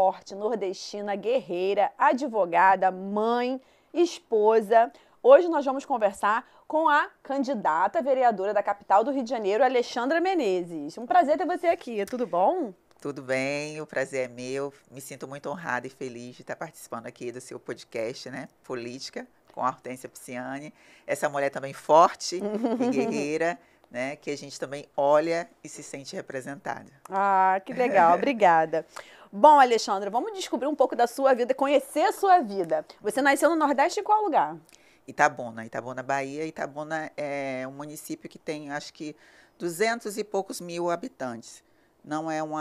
forte, nordestina, guerreira, advogada, mãe, esposa. Hoje nós vamos conversar com a candidata vereadora da capital do Rio de Janeiro, Alexandra Menezes. Um prazer ter você aqui, tudo bom? Tudo bem, o prazer é meu. Me sinto muito honrada e feliz de estar participando aqui do seu podcast, né? Política, com a Hortência Pisciani. Essa mulher também forte e guerreira, né? Que a gente também olha e se sente representada. Ah, que legal, obrigada. Bom, Alexandra, vamos descobrir um pouco da sua vida, conhecer a sua vida. Você nasceu no Nordeste em qual lugar? Itabuna, Bahia. Itabuna é um município que tem, acho que, 200 e poucos mil habitantes. Não é um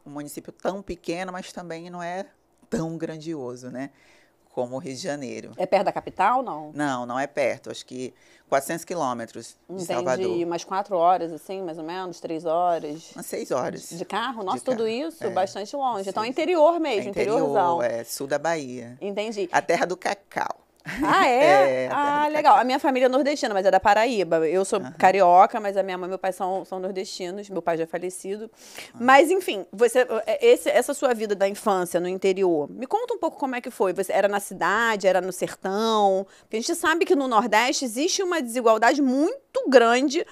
município tão pequeno, mas também não é tão grandioso, né? Como o Rio de Janeiro. É perto da capital, não? Não é perto. Acho que 400 quilômetros de Salvador. Entendi. Umas 4 horas, assim, mais ou menos? 3 horas? Umas 6 horas. De carro? Nossa, De tudo carro. isso? É. Bastante longe. Então, é 6. interior mesmo, interiorzão. É sul da Bahia. Entendi. A terra do cacau. Ah, é? Ah, legal. A minha família é nordestina, mas é da Paraíba. Eu sou carioca, mas a minha mãe e meu pai são nordestinos. Meu pai já é falecido. Mas, enfim, essa sua vida da infância no interior, me conta um pouco como é que foi. Você era na cidade, era no sertão? Porque a gente sabe que no Nordeste existe uma desigualdade muito grande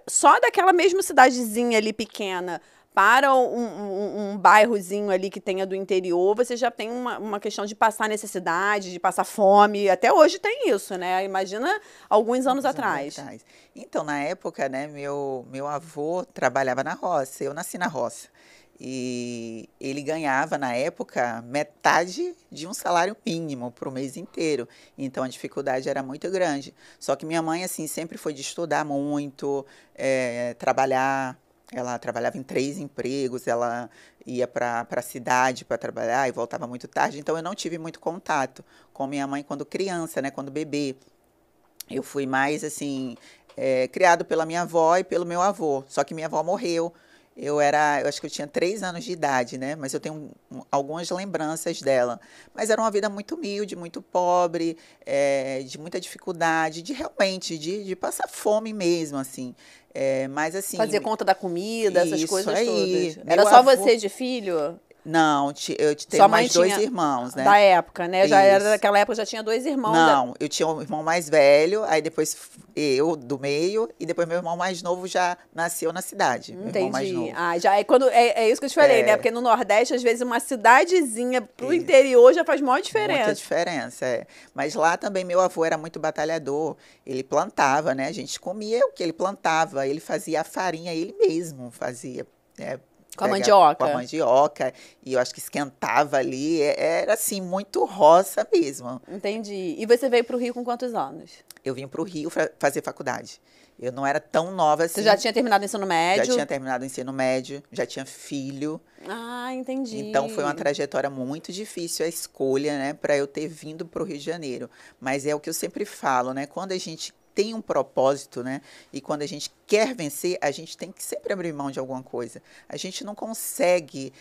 só daquela mesma cidadezinha ali pequena para um bairrozinho ali que tenha do interior, você já tem uma questão de passar necessidade, de passar fome. Até hoje tem isso, né? Imagina alguns anos atrás. Então, na época, né, meu avô trabalhava na roça, eu nasci na roça. E ele ganhava, na época, metade de um salário mínimo para o mês inteiro. Então, a dificuldade era muito grande. Só que minha mãe, assim, sempre foi de estudar muito, trabalhar. Ela trabalhava em 3 empregos, ela ia para a cidade para trabalhar e voltava muito tarde. Então, eu não tive muito contato com minha mãe quando criança, né, quando bebê. Eu fui mais, assim, criado pela minha avó e pelo meu avô. Só que minha avó morreu. Eu acho que eu tinha 3 anos de idade, né? Mas eu tenho algumas lembranças dela. Mas era uma vida muito humilde, muito pobre, de muita dificuldade, de passar fome mesmo, assim. Mas assim... Fazer conta da comida, essas coisas aí, todas. Era só você de filho? Não, eu tenho mais 2 irmãos, né? Da época, né? Já era Isso. daquela época, já tinha 2 irmãos. Não, eu tinha um irmão mais velho, aí depois eu, do meio, e depois meu irmão mais novo já nasceu na cidade. Meu irmão mais Entendi. novo. É isso que eu te falei, né? Porque no Nordeste, às vezes, uma cidadezinha pro interior já faz maior diferença. Muita diferença, Mas lá também meu avô era muito batalhador. Ele plantava, né? A gente comia o que ele plantava. Ele fazia a farinha, ele mesmo fazia, né? Com a mandioca? Com a mandioca, e eu acho que esquentava ali, era assim, muito roça mesmo. Entendi. E você veio para o Rio com quantos anos? Eu vim para o Rio fazer faculdade. Eu não era tão nova assim. Você já tinha terminado o ensino médio? Já tinha terminado o ensino médio, já tinha filho. Ah, entendi. Então foi uma trajetória muito difícil a escolha, né, para eu ter vindo para o Rio de Janeiro. Mas é o que eu sempre falo, né, quando a gente tem um propósito, né? E quando a gente quer vencer, a gente tem que sempre abrir mão de alguma coisa. A gente não consegue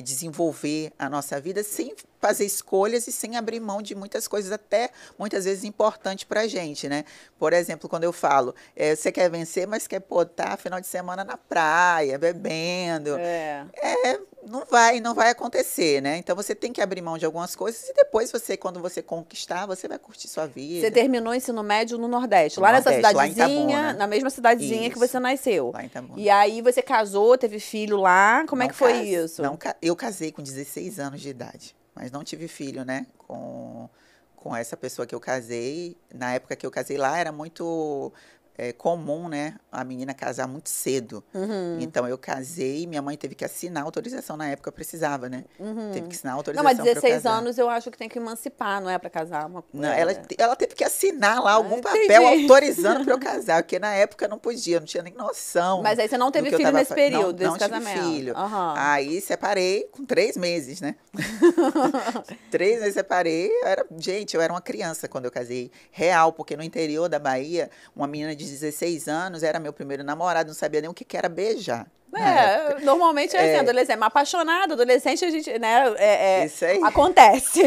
desenvolver a nossa vida sem fazer escolhas e sem abrir mão de muitas coisas, até muitas vezes importantes para a gente, né? Por exemplo, quando eu falo, você quer vencer, mas quer tá final de semana na praia, bebendo. Não vai acontecer, né? Então você tem que abrir mão de algumas coisas e depois quando você conquistar, você vai curtir sua vida. Você terminou o ensino médio no Nordeste, lá nessa cidadezinha, na mesma cidadezinha que você nasceu. Lá em Itabuna. E aí você casou, teve filho lá, como é que foi isso? Eu casei com 16 anos de idade, mas não tive filho, né? Com essa pessoa que eu casei. Na época que eu casei lá, era muito comum, né, a menina casar muito cedo. Então, eu casei, minha mãe teve que assinar a autorização, na época eu precisava, né? Teve que assinar a autorização. Não, mas 16 anos eu acho que tem que emancipar, não é para casar? Não, ela teve que assinar lá algum papel autorizando para eu casar, porque na época não podia, não tinha nem noção. Mas aí você não teve filho nesse período, desse casamento? Não tive filho. Aí separei com 3 meses, né? 3 meses separei, eu era uma criança quando eu casei, real, porque no interior da Bahia, uma menina de 16 anos era meu primeiro namorado, não sabia nem o que era beijar. Normalmente é assim, adolescente, mas apaixonado, adolescente, a gente, né, isso aí. Acontece.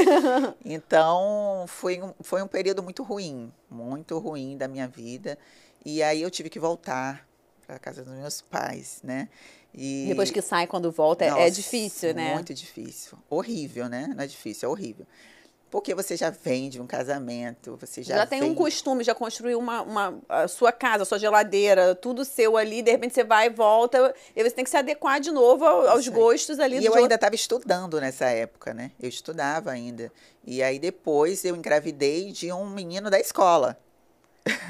Então, foi um período muito ruim da minha vida, e aí eu tive que voltar para a casa dos meus pais, né? E Depois que sai, quando volta, é nossa, difícil, né? muito difícil. Horrível, né? Não é difícil, é horrível. Porque você já vem de um casamento, você já Tem vem... um costume, já construiu a sua casa, a sua geladeira, tudo seu ali, de repente você vai e volta, e você tem que se adequar de novo aos Isso aí. gostos ali E do eu outro. ainda estava estudando nessa época, né? Eu estudava ainda. E aí depois eu engravidei de um menino da escola.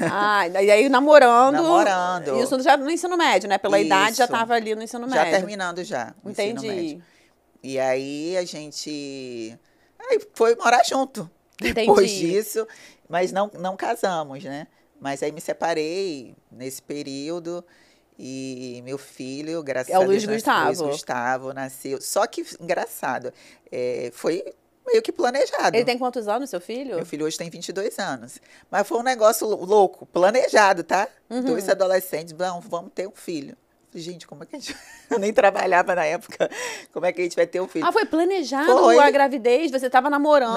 Ah, e aí namorando. Namorando. Isso já no ensino médio, né? Pela idade já Isso. estava ali no ensino Já médio. terminando já o ensino Entendi. médio. E aí a gente aí foi morar junto depois Entendi. disso, mas não casamos, né? Mas aí me separei nesse período e meu filho, graças É o a Luiz Deus, Gustavo. Luiz Gustavo nasceu. Só que engraçado, foi meio que planejado. Ele tem quantos anos, seu filho? Meu filho hoje tem 22 anos. Mas foi um negócio louco, planejado, tá? Uhum. 2 adolescentes, não, vamos ter um filho. Gente, como é que a gente... Eu nem trabalhava na época. Como é que a gente vai ter um filho? Ah, foi planejado Foi. a gravidez? Você estava namorando,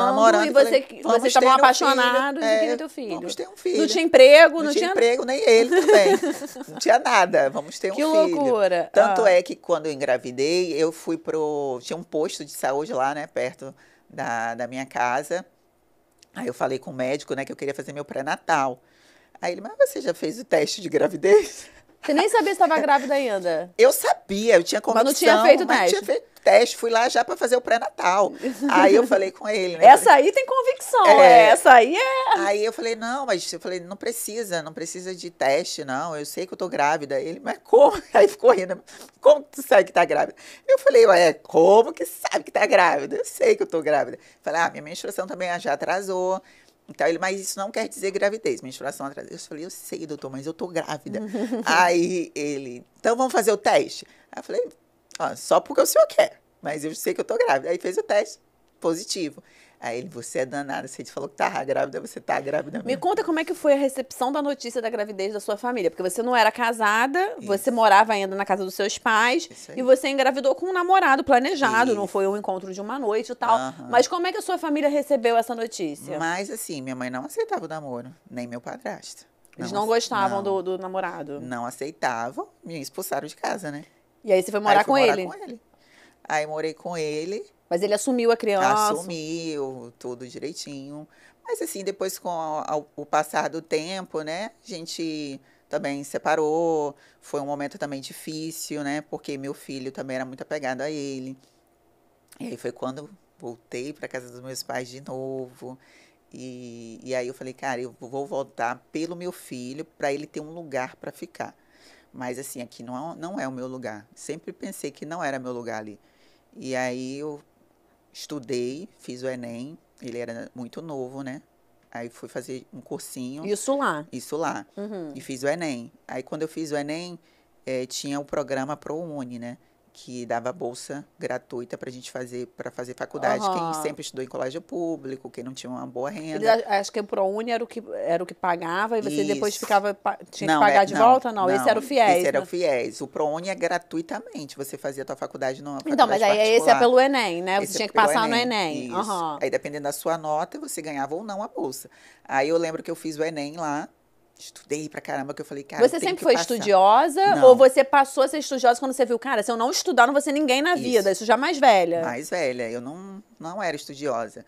e falei, vocês vamos estavam ter um apaixonados filho. e queriam ter o filho. Vamos ter um filho. Não tinha emprego, Não tinha emprego, nem ele também. Não tinha nada. Vamos ter um Que filho. loucura. Tanto é que quando eu engravidei, eu fui tinha um posto de saúde lá, né, perto da minha casa. Aí eu falei com o médico, né, que eu queria fazer meu pré-natal. Aí ele, mas você já fez o teste de gravidez? Você nem sabia se estava grávida ainda. Eu sabia, eu tinha convicção. Mas não tinha feito o mas teste. Não tinha feito teste, fui lá já para fazer o pré-natal. Aí eu falei com ele, né? Essa aí tem convicção, essa aí é... Aí eu falei, não, mas eu falei, não precisa de teste, não, eu sei que eu tô grávida. Ele, mas como? Aí ficou rindo, como que tu sabe que tá grávida? Eu falei, ué, como que sabe que tá grávida? Eu sei que eu tô grávida. Falei, minha menstruação também já atrasou. Então, ele, mas isso não quer dizer gravidez, menstruação atrasada. Eu falei, eu sei, doutor, mas eu tô grávida. Aí ele, então vamos fazer o teste? Aí eu falei, só porque o senhor quer, mas eu sei que eu tô grávida. Aí fez o teste, positivo. Aí ele, você é danada, você falou que tá grávida, você tá grávida mesmo. Me conta como é que foi a recepção da notícia da gravidez da sua família, porque você não era casada, você morava ainda na casa dos seus pais, e você engravidou com um namorado planejado, não foi um encontro de uma noite e tal. Mas como é que a sua família recebeu essa notícia? Mas assim, minha mãe não aceitava o namoro, nem meu padrasto. Eles não gostavam do namorado? Não aceitavam, me expulsaram de casa, né? E aí você foi morar com ele? Aí morei com ele. Mas ele assumiu a criança? Assumiu, tudo direitinho. Mas assim, depois com o passar do tempo, né, a gente também separou. Foi um momento também difícil, né, porque meu filho também era muito apegado a ele. E aí foi quando voltei para casa dos meus pais de novo. E aí eu falei, cara, eu vou voltar pelo meu filho para ele ter um lugar para ficar. Mas assim, aqui não é o meu lugar. Sempre pensei que não era meu lugar ali. E aí eu estudei, fiz o Enem, ele era muito novo, né? Aí fui fazer um cursinho. Isso lá? Isso lá. E fiz o Enem. Aí quando eu fiz o Enem, tinha o programa ProUni, né? Que dava bolsa gratuita pra gente fazer faculdade. Quem sempre estudou em colégio público, quem não tinha uma boa renda. Acho que o ProUni era o que pagava e você depois tinha que Não, pagar de volta? Não, esse era o FIES. Esse era o FIES. O ProUni é gratuitamente. Você fazia a tua faculdade numa faculdade Então, mas aí particular. esse é pelo Enem, né? Esse Você tinha que pelo passar no Enem. Isso. Aí, dependendo da sua nota, você ganhava ou não a bolsa. Aí eu lembro que eu fiz o Enem lá. Estudei pra caramba, que eu falei, cara, você sempre foi estudiosa? Não. Ou você passou a ser estudiosa quando você viu, cara, se eu não estudar, não vou ser ninguém na vida? Isso já mais velha. Mais velha. Eu não era estudiosa.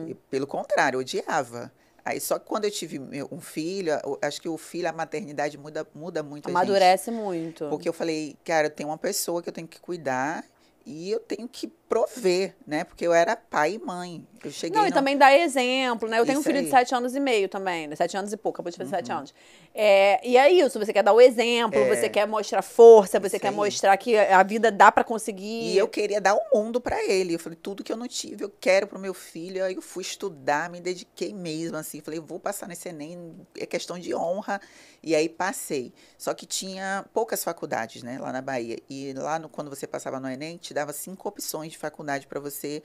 E, pelo contrário, eu odiava. Aí, só que quando eu tive um filho, acho que o filho, a maternidade muda muito Amadurece muito. Porque eu falei, cara, eu tenho uma pessoa que eu tenho que cuidar e eu tenho que prover, né? Porque eu era pai e mãe. Eu cheguei e também dá exemplo, né? Eu tenho um filho aí. de 7 anos e meio também, né? 7 anos e pouco, acabou de fazer 7 anos. E é isso, você quer dar o exemplo, você quer mostrar força, você quer mostrar que a vida dá pra conseguir. E eu queria dar o mundo pra ele. Eu falei, tudo que eu não tive, eu quero pro meu filho. Aí eu fui estudar, me dediquei mesmo, assim. Falei, vou passar nesse Enem, é questão de honra. E aí passei. Só que tinha poucas faculdades, né, lá na Bahia. E lá, quando você passava no Enem, te dava 5 opções de faculdade para você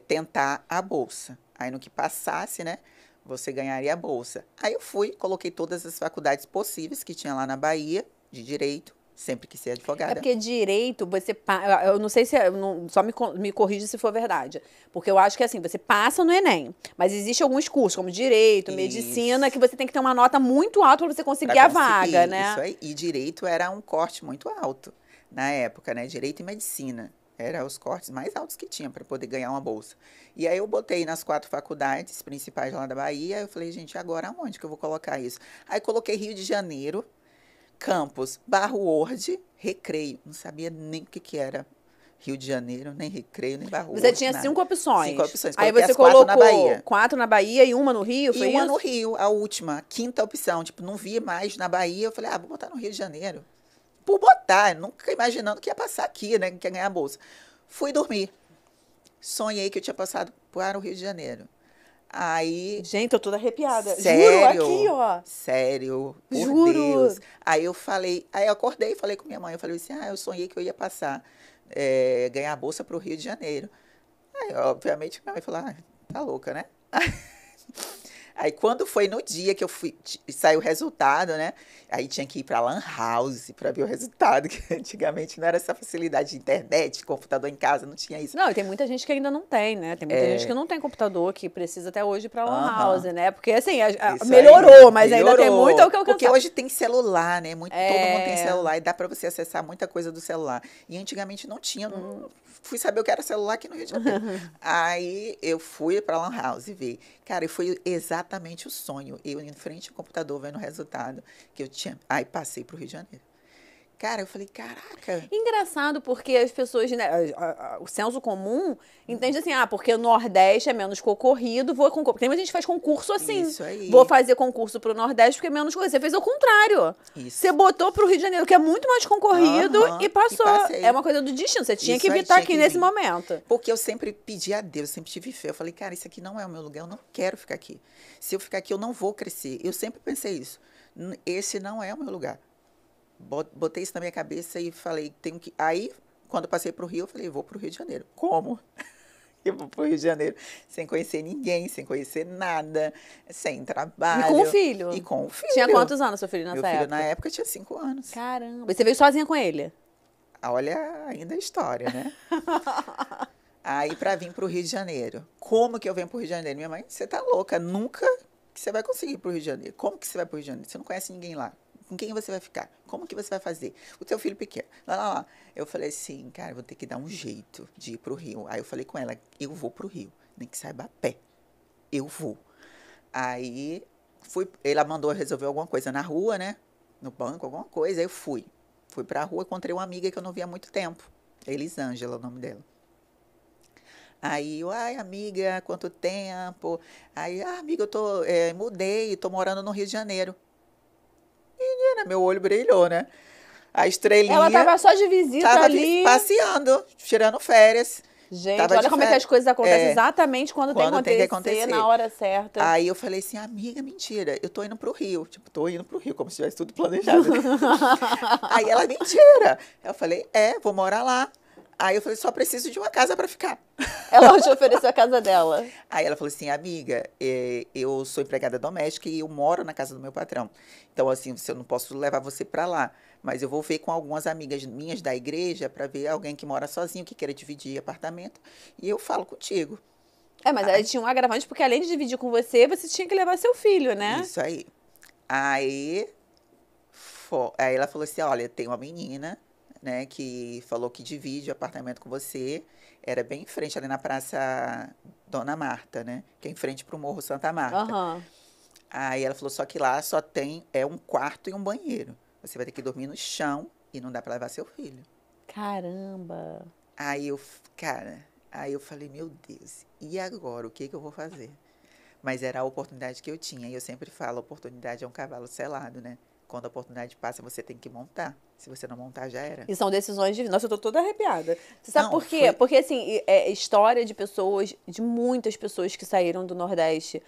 tentar a bolsa. Aí no que passasse, né, você ganharia a bolsa. Aí eu fui, coloquei todas as faculdades possíveis que tinha lá na Bahia, de direito, sempre quis ser advogada. É porque direito, eu não sei se, só me corrija se for verdade, porque eu acho que assim, você passa no Enem, mas existem alguns cursos, como direito, medicina, que você tem que ter uma nota muito alta para você conseguir a vaga, né? Isso aí, e direito era um corte muito alto. na época, né? Direito e medicina. Eram os cortes mais altos que tinha para poder ganhar uma bolsa. E aí eu botei nas 4 faculdades principais lá da Bahia. Eu falei, gente, agora aonde que eu vou colocar isso? Aí coloquei Rio de Janeiro, campus, Barro World, Recreio. Não sabia nem o que que era Rio de Janeiro, nem Recreio, nem Barro Você World, tinha nada. 5 opções. 5 opções. Aí Coloquei você as 4 na colocou Bahia. 4 na Bahia e uma no Rio, E foi uma isso? no Rio, a última, a quinta opção. Tipo, não via mais na Bahia. Eu falei, vou botar no Rio de Janeiro. Por botar, nunca imaginando que ia passar aqui, né? Que ia ganhar a bolsa. Fui dormir. Sonhei que eu tinha passado para o Rio de Janeiro. Aí, Gente, eu tô toda arrepiada. sério, Juro, aqui, ó. sério, por Juro. Deus. Aí eu acordei e falei com minha mãe. Eu falei assim, eu sonhei que eu ia passar, ganhar a bolsa para o Rio de Janeiro. Aí, obviamente, minha mãe falou, tá louca, né? Aí, quando foi no dia que eu fui, saiu o resultado, né? Aí tinha que ir pra Lan House pra ver o resultado, que antigamente não era essa facilidade de internet, computador em casa, não tinha isso. Não, e tem muita gente que ainda não tem, né? Tem muita gente que não tem computador, que precisa até hoje ir pra Lan House, né? Porque, assim, Isso melhorou, aí, mas ainda tem muito o que alcançar. Porque hoje tem celular, né? Todo mundo tem celular e dá pra você acessar muita coisa do celular. E antigamente não tinha, fui saber o que era celular aqui no Rio de Janeiro. Aí eu fui pra Lan House ver. Cara, e foi exatamente o sonho. Eu em frente ao computador vendo o resultado que eu tinha. Aí passei pro Rio de Janeiro. Cara, eu falei, caraca. Engraçado, porque as pessoas, né, o senso comum entende assim, porque o Nordeste é menos concorrido, vou concorrer. Tem muita gente que faz concurso assim. Isso aí. Vou fazer concurso pro Nordeste porque é menos concorrido. Você fez o contrário. Isso. Você botou pro Rio de Janeiro, que é muito mais concorrido, e passou. E passei. É uma coisa do destino. Você tinha Isso que aí, evitar tinha aqui que nesse vir. momento. Porque eu sempre pedi a Deus, sempre tive fé. Eu falei, cara, isso aqui não é o meu lugar, eu não quero ficar aqui. Se eu ficar aqui, eu não vou crescer. Eu sempre pensei isso. Esse não é o meu lugar. Botei isso na minha cabeça e falei, tenho que. Aí, quando eu passei para o Rio, eu falei, vou para o Rio de Janeiro. Como? Eu vou para o Rio de Janeiro sem conhecer ninguém, sem conhecer nada, sem trabalho. E com o filho? E com o filho. Tinha quantos anos seu filho nessa época? Meu filho, na época, tinha 5 anos. Caramba. E você veio sozinha com ele? Olha ainda a história, né? Aí, para vir para o Rio de Janeiro. Como que eu venho para o Rio de Janeiro? Minha mãe, você tá louca, nunca que você vai conseguir ir para o Rio de Janeiro. Como que você vai para o Rio de Janeiro? Você não conhece ninguém lá. Com quem você vai ficar? Como que você vai fazer? O teu filho pequeno. Lá. Eu falei assim, cara, vou ter que dar um jeito de ir pro Rio. Aí eu falei com ela, eu vou pro Rio, nem que saiba a pé. Eu vou. Aí, ela mandou eu resolver alguma coisa na rua, né? No banco, alguma coisa. Aí eu fui. Fui pra rua, encontrei uma amiga que eu não via há muito tempo. Elisângela, é o nome dela. Aí, amiga, quanto tempo? Aí, amiga, eu mudei, tô morando no Rio de Janeiro. Menina, meu olho brilhou, né? A estrelinha. Ela tava só de visita ali. Passeando, tirando férias. Gente, olha como é que as coisas acontecem exatamente quando tem que acontecer, na hora certa. Aí eu falei assim, amiga, mentira, eu tô indo pro Rio. Tipo, tô indo pro Rio, como se tivesse tudo planejado. Aí ela, mentira. Eu falei, vou morar lá. Aí eu falei, só preciso de uma casa para ficar. Ela te ofereceu a casa dela. Aí ela falou assim, amiga, eu sou empregada doméstica e eu moro na casa do meu patrão. Então, assim, eu não posso levar você para lá. Mas eu vou ver com algumas amigas minhas da igreja para ver alguém que mora sozinho, que queira dividir apartamento. E eu falo contigo. Mas ela tinha um agravante, porque além de dividir com você, você tinha que levar seu filho, né? Isso aí. Aí ela falou assim, olha, tem uma menina, né, que falou que divide o apartamento com você. Era bem em frente, ali na Praça Dona Marta, né? Que é em frente pro Morro Santa Marta. Uhum. Aí ela falou, só que lá só tem um quarto e um banheiro. Você vai ter que dormir no chão e não dá para levar seu filho. Caramba! Aí eu falei, meu Deus, e agora? O que eu vou fazer? Mas era a oportunidade que eu tinha. E eu sempre falo, a oportunidade é um cavalo selado, né? Quando a oportunidade passa, você tem que montar. Se você não montar, já era. E são decisões de... Nossa, eu tô toda arrepiada. Você sabe por quê? Porque, assim, é história de pessoas, de muitas pessoas que saíram do Nordeste.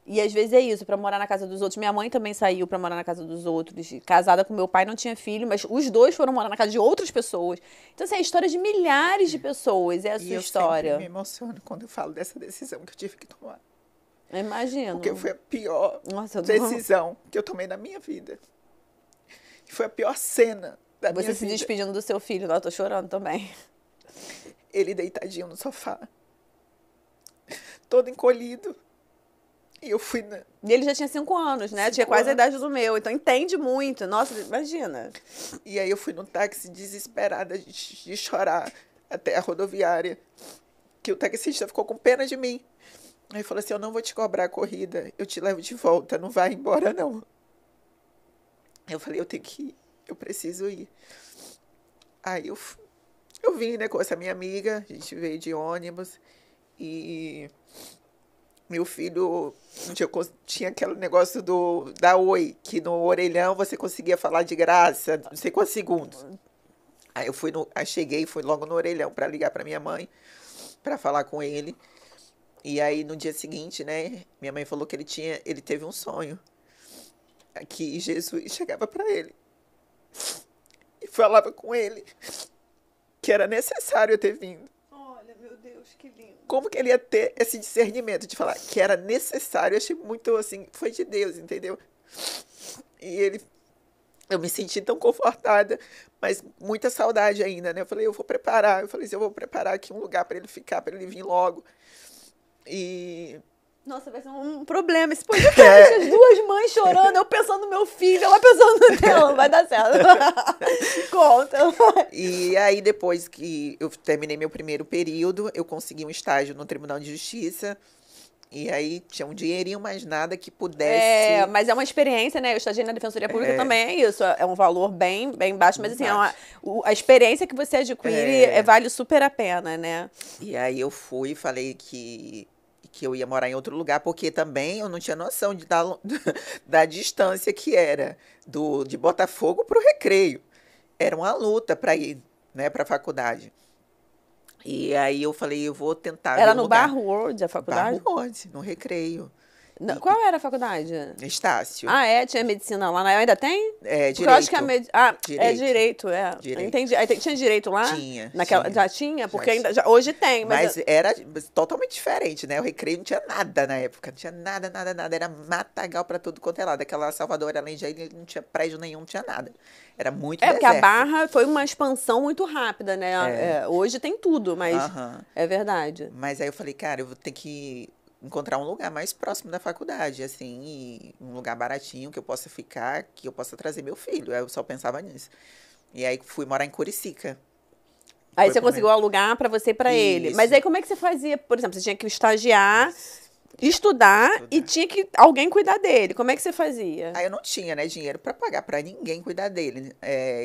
E, às vezes, é isso, pra morar na casa dos outros. Minha mãe também saiu pra morar na casa dos outros. Casada com meu pai, não tinha filho, mas os dois foram morar na casa de outras pessoas. Então, assim, é a história de milhares de pessoas. É a sua história. Eu sempre me emociono quando eu falo dessa decisão que eu tive que tomar. Eu imagino. Porque foi a pior decisão que eu tomei na minha vida. Foi a pior cena da minha vida. Você se despedindo do seu filho, eu tô chorando também. Ele deitadinho no sofá, todo encolhido. E eu fui E ele já tinha 5 anos, né? Tinha quase a idade do meu. Então entende muito. Nossa, imagina. E aí eu fui no táxi desesperada de chorar até a rodoviária. Que o taxista ficou com pena de mim. Aí falou assim, eu não vou te cobrar a corrida, eu te levo de volta, não vai embora não. Eu falei, eu tenho que ir, eu preciso ir. Aí eu vim, né, com essa minha amiga, a gente veio de ônibus e meu filho tinha aquele negócio da Oi, que no orelhão você conseguia falar de graça, não sei quantos segundos. Aí aí cheguei, fui logo no orelhão para ligar para minha mãe, para falar com ele. E aí no dia seguinte, né, minha mãe falou que ele teve um sonho, que Jesus chegava para ele e falava com ele que era necessário eu ter vindo. Olha, meu Deus, que lindo. Como que ele ia ter esse discernimento de falar que era necessário? Eu achei muito assim, foi de Deus, entendeu? E eu me senti tão confortada, mas muita saudade ainda, né? Eu falei, eu vou preparar. Eu falei assim, eu vou preparar aqui um lugar para ele ficar, para ele vir logo. E Nossa, vai ser um problema esse podcast. As duas mães chorando, eu pensando no meu filho, ela pensando no dela. Vai dar certo. Conta. E aí, depois que eu terminei meu primeiro período, eu consegui um estágio no Tribunal de Justiça. E aí tinha um dinheirinho, mais nada que pudesse. Mas é uma experiência, né? Eu estagiei na Defensoria Pública também, é isso. É um valor bem, bem baixo, mas assim, a experiência que você adquire vale super a pena, né? E aí eu fui e falei que eu ia morar em outro lugar, porque também eu não tinha noção da distância que era de Botafogo para o Recreio. Era uma luta para ir, né, para a faculdade. E aí eu falei, eu vou tentar ver Era um no lugar. Bar World, a faculdade? Bar World, no Recreio. Qual era a faculdade? Estácio. Ah, tinha medicina lá. Ainda tem? É, Porque eu acho que direito. é direito, é. Direito. Entendi. Aí tinha direito lá? Tinha. Já tinha? Porque tinha. hoje tem. Mas era totalmente diferente, né? O Recreio não tinha nada na época. Não tinha nada, nada, nada. Era matagal para tudo quanto é lado. Aquela Salvador, além de aí, não tinha prédio nenhum, não tinha nada. Era muito deserto. Porque a Barra foi uma expansão muito rápida, né? Hoje tem tudo, mas é verdade. Mas aí eu falei, cara, eu vou ter que encontrar um lugar mais próximo da faculdade, assim, e um lugar baratinho que eu possa ficar, que eu possa trazer meu filho. Aí eu só pensava nisso. E aí fui morar em Curicica. Aí você conseguiu alugar para você e para ele. Mas aí como é que você fazia? Por exemplo, você tinha que estagiar, estudar e tinha que alguém cuidar dele. Como é que você fazia? Aí eu não tinha, né, dinheiro para pagar para ninguém cuidar dele.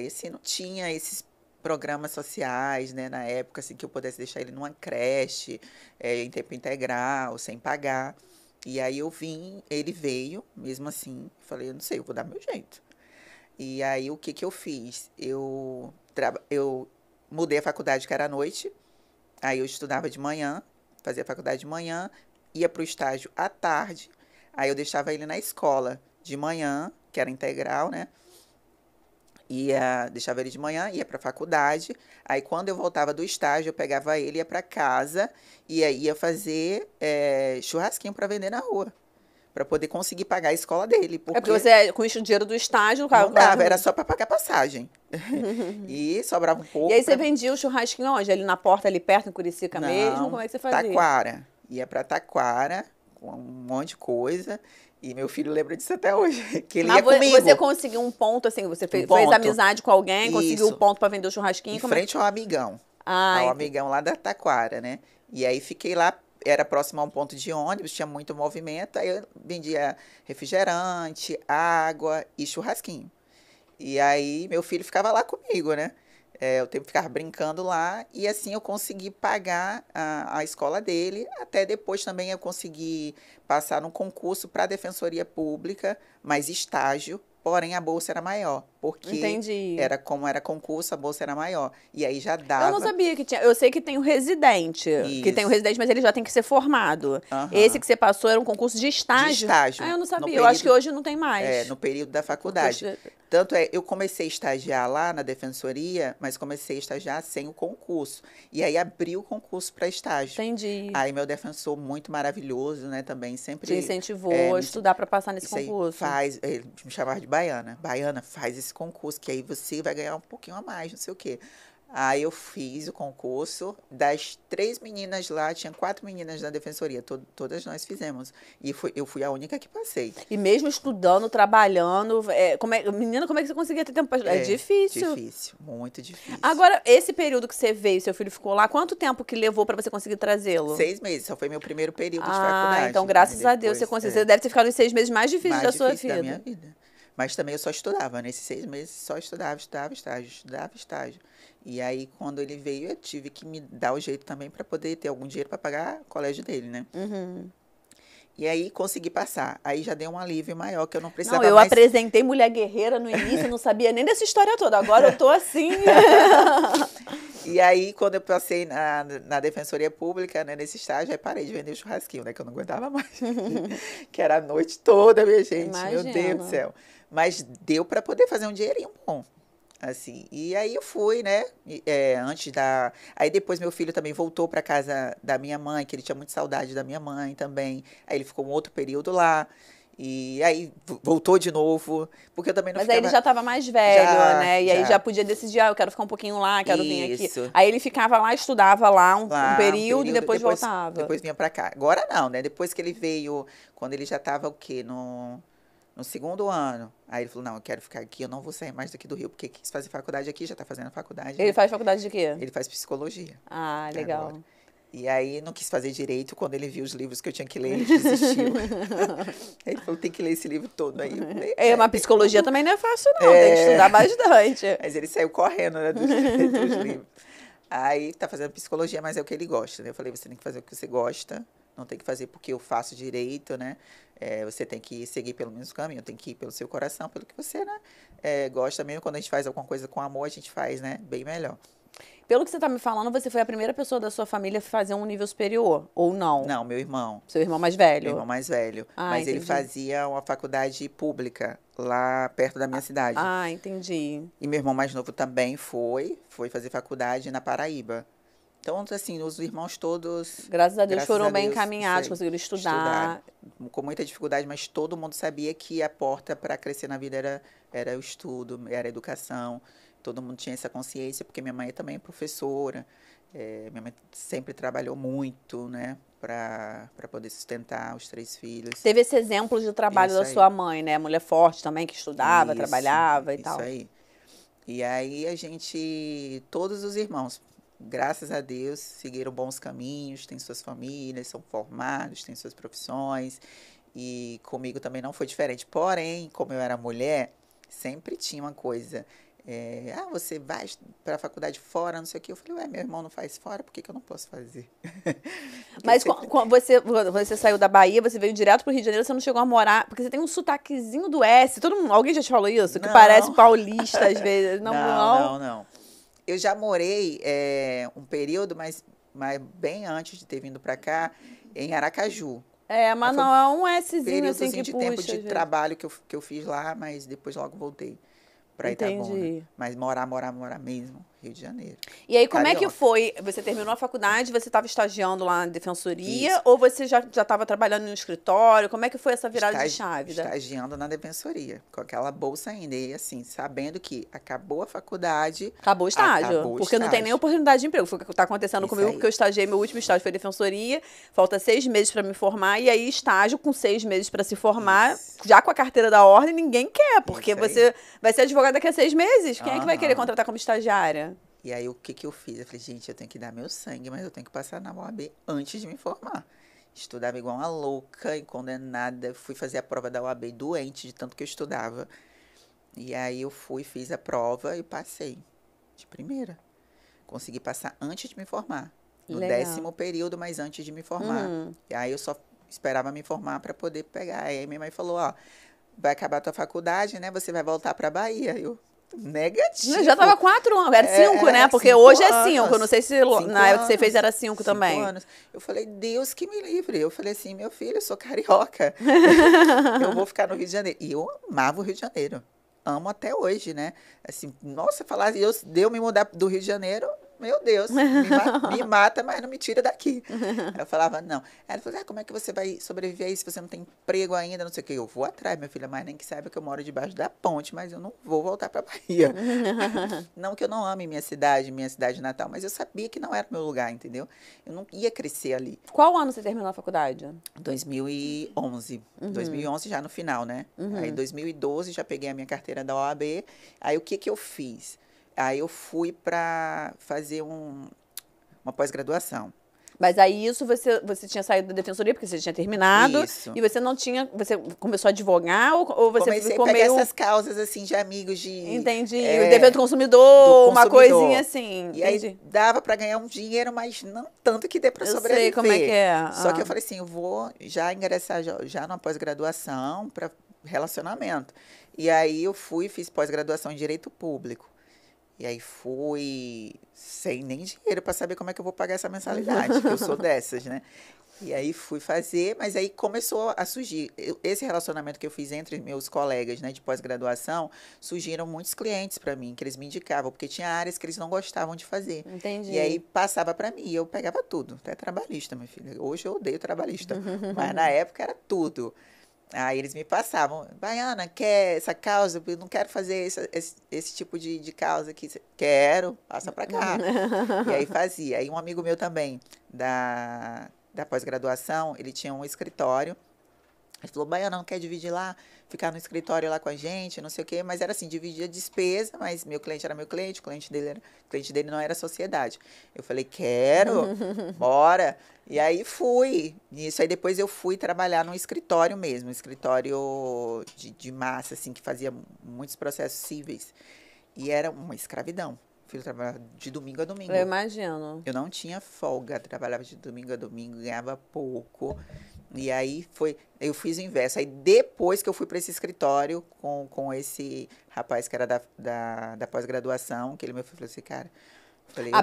Assim, não tinha esses programas sociais, né, na época, assim, que eu pudesse deixar ele numa creche, em tempo integral, sem pagar. E aí ele veio, mesmo assim, falei, eu não sei, eu vou dar meu jeito. E aí o que eu fiz? Eu mudei a faculdade, que era à noite, aí eu estudava de manhã, fazia a faculdade de manhã, ia para o estágio à tarde, aí eu deixava ele na escola de manhã, que era integral, né? Deixava ele de manhã, ia para a faculdade. Aí, quando eu voltava do estágio, eu pegava ele, ia para casa e aí ia fazer churrasquinho para vender na rua, para poder conseguir pagar a escola dele. Porque você, com o dinheiro do estágio... Não dava, era só para pagar passagem. E sobrava um pouco. E aí você vendia o churrasquinho onde? Ali na porta, ali perto, em Curicica mesmo? Como é que você fazia? Taquara. Ia para Taquara, com um monte de coisa... E meu filho lembra disso até hoje, que ele ia comigo. Você conseguiu um ponto, assim, você fez amizade com alguém, conseguiu um ponto para vender o churrasquinho? Em frente ao amigão. Ao amigão lá da Taquara, né? E aí fiquei lá, era próximo a um ponto de ônibus, tinha muito movimento, aí eu vendia refrigerante, água e churrasquinho. E aí meu filho ficava lá comigo, né? Eu tenho que ficar brincando lá e assim eu consegui pagar a escola dele. Até depois também eu consegui passar num concurso para a Defensoria Pública, mas estágio, porém a bolsa era maior. Porque como era concurso, a bolsa era maior. E aí já dava... Eu não sabia que tinha. Eu sei que tem o residente. Isso. Que tem o residente, mas ele já tem que ser formado. Esse que você passou era um concurso de estágio? De estágio. Eu não sabia. Eu acho que hoje não tem mais. No período da faculdade. Tanto eu comecei a estagiar lá na Defensoria, mas comecei a estagiar sem o concurso. E aí abriu o concurso para estágio. Entendi. Aí meu defensor, muito maravilhoso, né, também sempre... Te incentivou a estudar para passar nesse concurso. Ele me chamava de Baiana. Baiana, faz esse concurso, que aí você vai ganhar um pouquinho a mais, não sei o quê. Aí eu fiz o concurso. Das 3 meninas lá, tinha 4 meninas na defensoria. Todas nós fizemos. E eu fui a única que passei. E mesmo estudando, trabalhando, menina, como é que você conseguia ter tempo pra estudar? É difícil. Difícil, muito difícil. Agora, esse período que você veio, seu filho ficou lá, quanto tempo que levou para você conseguir trazê-lo? 6 meses, só foi meu primeiro período de faculdade. Então graças a Deus você conseguiu. Você deve ter ficado os 6 meses mais difíceis da sua vida. Da minha vida. Mas também eu só estudava. Nesses 6 meses, só estudava, estágio. E aí, quando ele veio, eu tive que me dar o jeito também para poder ter algum dinheiro para pagar o colégio dele, né? Uhum. E aí, consegui passar. Aí já deu um alívio maior, que eu não precisava eu mais... apresentei Mulher Guerreira no início, não sabia nem dessa história toda. Agora eu tô assim... E aí, quando eu passei na Defensoria Pública, né, nesse estágio, aí parei de vender o churrasquinho, né? Que eu não aguentava mais. Que era a noite toda, minha gente. Imagina. Meu Deus do céu. Mas deu para poder fazer um dinheirinho bom. Assim, e aí eu fui, né, aí depois meu filho também voltou para casa da minha mãe, que ele tinha muita saudade da minha mãe também, aí ele ficou um outro período lá, e aí voltou de novo, porque eu também não ficava... Mas aí ele já estava mais velho, né, e aí já podia decidir, eu quero ficar um pouquinho lá, quero vir aqui. Aí ele ficava lá, estudava lá um período e depois voltava. Depois vinha para cá. Agora não, né, depois que ele veio, quando ele já estava o quê, no segundo ano. Aí ele falou, não, eu quero ficar aqui, eu não vou sair mais daqui do Rio, porque quis fazer faculdade aqui, já tá fazendo faculdade. Ele faz faculdade de quê? Ele faz psicologia. Ah, legal. Agora. E aí não quis fazer direito, quando ele viu os livros que eu tinha que ler, ele desistiu. Ele falou, tem que ler esse livro todo aí. Mas psicologia também não é fácil não, tem que estudar bastante. Mas ele saiu correndo, né, dos livros. Aí tá fazendo psicologia, mas é o que ele gosta, né? Eu falei, você tem que fazer o que você gosta, não tem que fazer porque eu faço direito, né? Você tem que seguir pelo mesmo caminho, tem que ir pelo seu coração, pelo que você, né, gosta mesmo. Quando a gente faz alguma coisa com amor, a gente faz, né, bem melhor. Pelo que você está me falando, você foi a primeira pessoa da sua família a fazer um nível superior, ou não? Não, meu irmão. Seu irmão mais velho? Meu irmão mais velho. Mas entendi. Ele fazia uma faculdade pública lá perto da minha cidade. Entendi. E meu irmão mais novo também foi fazer faculdade na Paraíba. Então, assim, os irmãos todos... Graças a Deus foram bem encaminhados, conseguiram estudar. Com muita dificuldade, mas todo mundo sabia que a porta para crescer na vida era o estudo, era a educação. Todo mundo tinha essa consciência, porque minha mãe também é professora. Minha mãe sempre trabalhou muito, né, para poder sustentar os 3 filhos. Teve esse exemplo de trabalho da sua mãe, né? Mulher forte também, que estudava, trabalhava e tal. Isso aí. E aí todos os irmãos, graças a Deus, seguiram bons caminhos, têm suas famílias, são formados, têm suas profissões. E comigo também não foi diferente. Porém, como eu era mulher, sempre tinha uma coisa... você vai para a faculdade fora, não sei o quê. Eu falei, meu irmão não faz fora, por que eu não posso fazer? Mas quando você saiu da Bahia, você veio direto para o Rio de Janeiro, você não chegou a morar... Porque você tem um sotaquezinho do S, alguém já te falou isso? Que parece paulista às vezes. Não. Eu já morei um período, mas bem antes de ter vindo para cá, em Aracaju. Mas não é um Szinho assim que de puxa. Tempo de trabalho que eu fiz lá, mas depois logo voltei para Itabuna. Mas morar mesmo, Rio de Janeiro. E aí, como é que foi? Você terminou a faculdade, você estava estagiando lá na defensoria? Isso. Ou você já estava trabalhando no escritório? Como é que foi essa virada de chave? Estagiando na defensoria, com aquela bolsa ainda. E assim, sabendo que acabou a faculdade... Acabou o estágio. Porque não tem nem oportunidade de emprego. Foi o que está acontecendo comigo, porque eu estagiei, meu último estágio foi defensoria. Falta 6 meses para me formar. E aí, estágio com 6 meses para se formar, já com a carteira da ordem, ninguém quer. Porque você vai ser advogada daqui a 6 meses. Quem é que vai querer contratar como estagiária? E aí, o que eu fiz? Eu falei, gente, eu tenho que dar meu sangue, mas eu tenho que passar na OAB antes de me formar. Estudava igual uma louca e condenada. Fui fazer a prova da OAB doente, de tanto que eu estudava. E aí, eu fiz a prova e passei de primeira. Consegui passar antes de me formar. No 10º período, mas antes de me formar. E aí, eu só esperava me formar para poder pegar. Aí, minha mãe falou, vai acabar a tua faculdade, né? Você vai voltar para a Bahia. Negativo. Já estava 4 anos, era 5, né? Porque hoje é 5. Eu não sei se na época que você fez era 5 também. 5 anos. Eu falei, Deus que me livre. Eu falei assim, meu filho, eu sou carioca. Eu vou ficar no Rio de Janeiro. E eu amava o Rio de Janeiro. Amo até hoje, né? Assim, nossa, falar de eu me mudar do Rio de Janeiro, meu Deus, me mata, mas não me tira daqui. Aí eu falava, não. Aí ela falou, como é que você vai sobreviver aí se você não tem emprego ainda, não sei o quê. Eu vou atrás, minha filha, mas nem que saiba que eu moro debaixo da ponte, mas eu não vou voltar pra Bahia. Não que eu não ame minha cidade natal, mas eu sabia que não era meu lugar, entendeu? Eu não ia crescer ali. Qual ano você terminou a faculdade? 2011. 2011 já no final, né? Aí em 2012 já peguei a minha carteira da OAB. Aí o que eu fiz? Aí eu fui para fazer uma pós-graduação. Mas aí isso você tinha saído da defensoria porque você tinha terminado. Isso. E você não tinha. Você começou a advogar ou você Comecei ficou a pegar meio. essas causas assim de amigos de. Entendi. O dever do consumidor, uma coisinha assim. E entendi. aí dava para ganhar um dinheiro, mas não tanto que dê para sobreviver. Sei como é que é. Só que eu falei assim, eu vou já ingressar já numa pós-graduação para relacionamento. E aí eu fiz pós-graduação em Direito Público. E aí fui sem nem dinheiro para saber como é que eu vou pagar essa mensalidade, que eu sou dessas, né? E aí fui fazer, mas aí começou a surgir. Esse relacionamento que eu fiz entre meus colegas, né, de pós-graduação, surgiram muitos clientes para mim, que eles me indicavam, porque tinha áreas que eles não gostavam de fazer. Entendi. E aí passava para mim, e eu pegava tudo, até trabalhista, minha filha. Hoje eu odeio trabalhista, mas na época era tudo. Aí eles me passavam, Baiana, quer essa causa? Eu não quero fazer esse tipo de causa aqui. Quero, passa para cá. E aí fazia. Aí um amigo meu também, da pós-graduação, ele tinha um escritório. Ele falou, Baiana, não quer dividir lá? Ficar no escritório lá com a gente, não sei o quê. Mas era assim, dividia despesa, mas meu cliente era meu cliente, o cliente dele não era sociedade. Eu falei, quero, bora. E aí fui. Nisso aí depois eu fui trabalhar num escritório mesmo, um escritório de massa, assim, que fazia muitos processos cíveis. E era uma escravidão. O filho trabalhava de domingo a domingo. Eu imagino. Eu não tinha folga, trabalhava de domingo a domingo, ganhava pouco. E aí eu fiz o inverso. Aí depois que eu fui para esse escritório com esse rapaz que era da pós-graduação, que ele me falou assim, cara.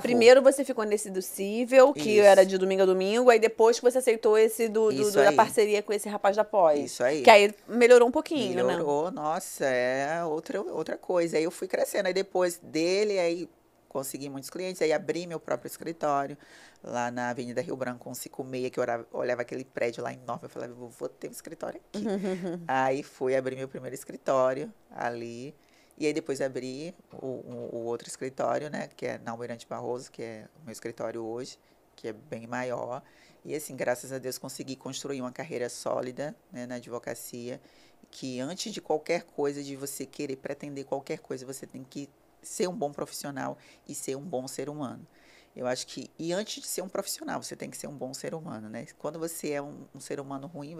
Primeiro você ficou nesse do Cível, que Isso. era de domingo a domingo, aí depois que você aceitou esse da parceria com esse rapaz da pós. Isso aí. Que aí melhorou um pouquinho, né? Melhorou, nossa, é outra coisa. Aí eu fui crescendo. Aí depois dele, aí consegui muitos clientes, aí abri meu próprio escritório lá na Avenida Rio Branco, 156, que eu olhava aquele prédio lá enorme, eu falava, vou ter um escritório aqui. Aí fui abrir meu primeiro escritório ali, e aí depois abri o outro escritório, né, que é na Almirante Barroso, que é o meu escritório hoje, que é bem maior. E assim, graças a Deus, consegui construir uma carreira sólida, né, na advocacia, que antes de qualquer coisa, de você querer pretender qualquer coisa, você tem que ser um bom profissional e ser um bom ser humano. Eu acho que, e antes de ser um profissional, você tem que ser um bom ser humano, né? Quando você é um ser humano ruim,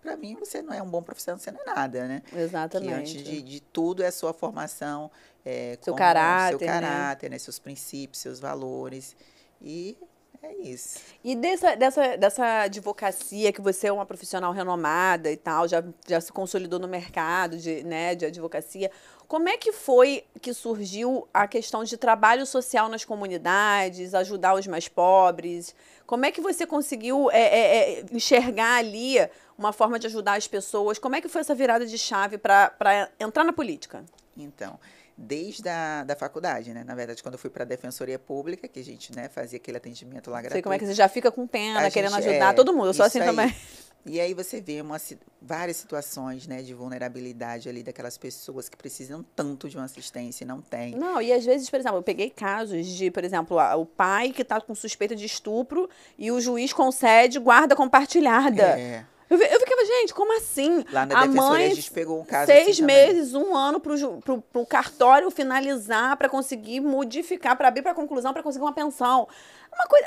para mim, você não é um bom profissional, você não é nada, né? Exatamente. Que antes de tudo é a sua formação, seu caráter, né? Seus princípios, seus valores. E é isso. E dessa advocacia, que você é uma profissional renomada e tal, já se consolidou no mercado de advocacia, como é que foi que surgiu a questão de trabalho social nas comunidades, ajudar os mais pobres? Como é que você conseguiu enxergar ali uma forma de ajudar as pessoas? Como é que foi essa virada de chave para entrar na política? Então, desde da faculdade, né? Na verdade, quando eu fui para a Defensoria Pública, que a gente, né, fazia aquele atendimento lá gratuito. Sei como é que você já fica com pena, querendo ajudar todo mundo. Eu sou assim também. E aí você vê várias situações, né, de vulnerabilidade ali daquelas pessoas que precisam tanto de uma assistência e não tem. Não, e às vezes, por exemplo, eu peguei casos de, por exemplo, o pai que está com suspeita de estupro e o juiz concede guarda compartilhada. Eu ficava, gente, como assim? Lá na Defensoria a gente pegou um caso 6 assim meses, 1 ano pro cartório finalizar, para conseguir modificar, para abrir para conclusão, para conseguir uma pensão.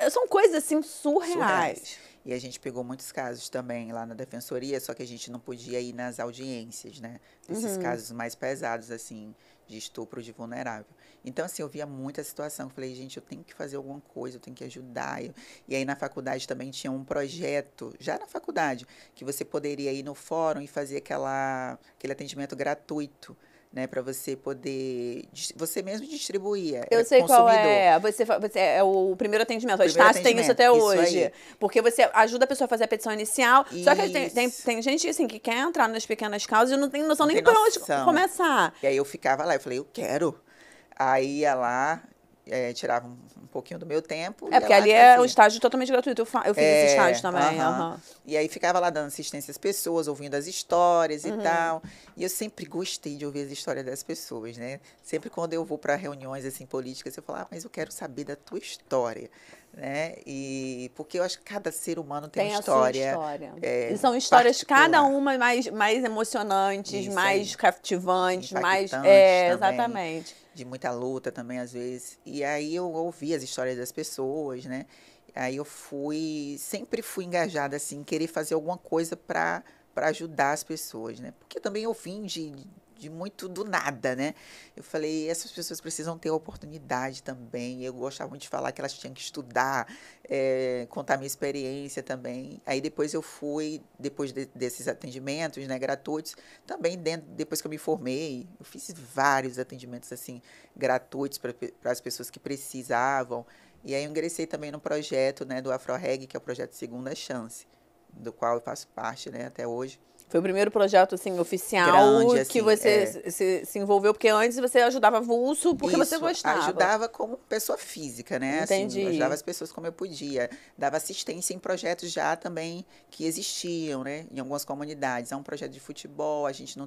São coisas assim surreais. E a gente pegou muitos casos também lá na Defensoria, só que a gente não podia ir nas audiências, né? Desses casos mais pesados, assim, de estupro de vulnerável. Então, assim, eu via muita situação. Eu falei, gente, eu tenho que fazer alguma coisa, eu tenho que ajudar. E aí, na faculdade também tinha um projeto, já na faculdade, que você poderia ir no fórum e fazer aquele atendimento gratuito, né, para você poder, você mesmo distribuir. Eu sei qual é. Você é o primeiro atendimento. A Estácio tem isso até hoje. Aí. Porque você ajuda a pessoa a fazer a petição inicial. Isso. Só que tem gente assim, que quer entrar nas pequenas causas e não tem noção nem por onde começar. E aí eu ficava lá, eu falei, eu quero. Aí ia lá, tirava um pouquinho do meu tempo. É, porque ali é um estágio totalmente gratuito. Eu fiz esse estágio também. E aí ficava lá dando assistência às pessoas, ouvindo as histórias e tal. E eu sempre gostei de ouvir as histórias das pessoas, né? Sempre quando eu vou para reuniões assim políticas, eu falo, mas eu quero saber da tua história, né? E porque eu acho que cada ser humano tem uma história. A sua história. E são histórias, cada uma mais emocionantes, Isso mais cativantes, mais. também, exatamente. De muita luta também, às vezes. E aí eu ouvi as histórias das pessoas, né? Aí eu sempre fui engajada, assim, em querer fazer alguma coisa para ajudar as pessoas, né? Porque também eu vim de muito do nada, né? Eu falei, essas pessoas precisam ter oportunidade também. Eu gostava muito de falar que elas tinham que estudar, contar minha experiência também. Aí depois eu fui, depois desses atendimentos, né, gratuitos, também depois que eu me formei, eu fiz vários atendimentos, assim, gratuitos para as pessoas que precisavam. E aí eu ingressei também no projeto, né, do AfroReg, que é o projeto Segunda Chance, do qual eu faço parte, né, até hoje. Foi o primeiro projeto, assim, oficial grande, assim, que você se envolveu, porque antes você ajudava avulso porque você gostava. Ajudava como pessoa física, né? Entendi. Assim, ajudava as pessoas como eu podia. Dava assistência em projetos já também que existiam, né? Em algumas comunidades. Há um projeto de futebol, a gente não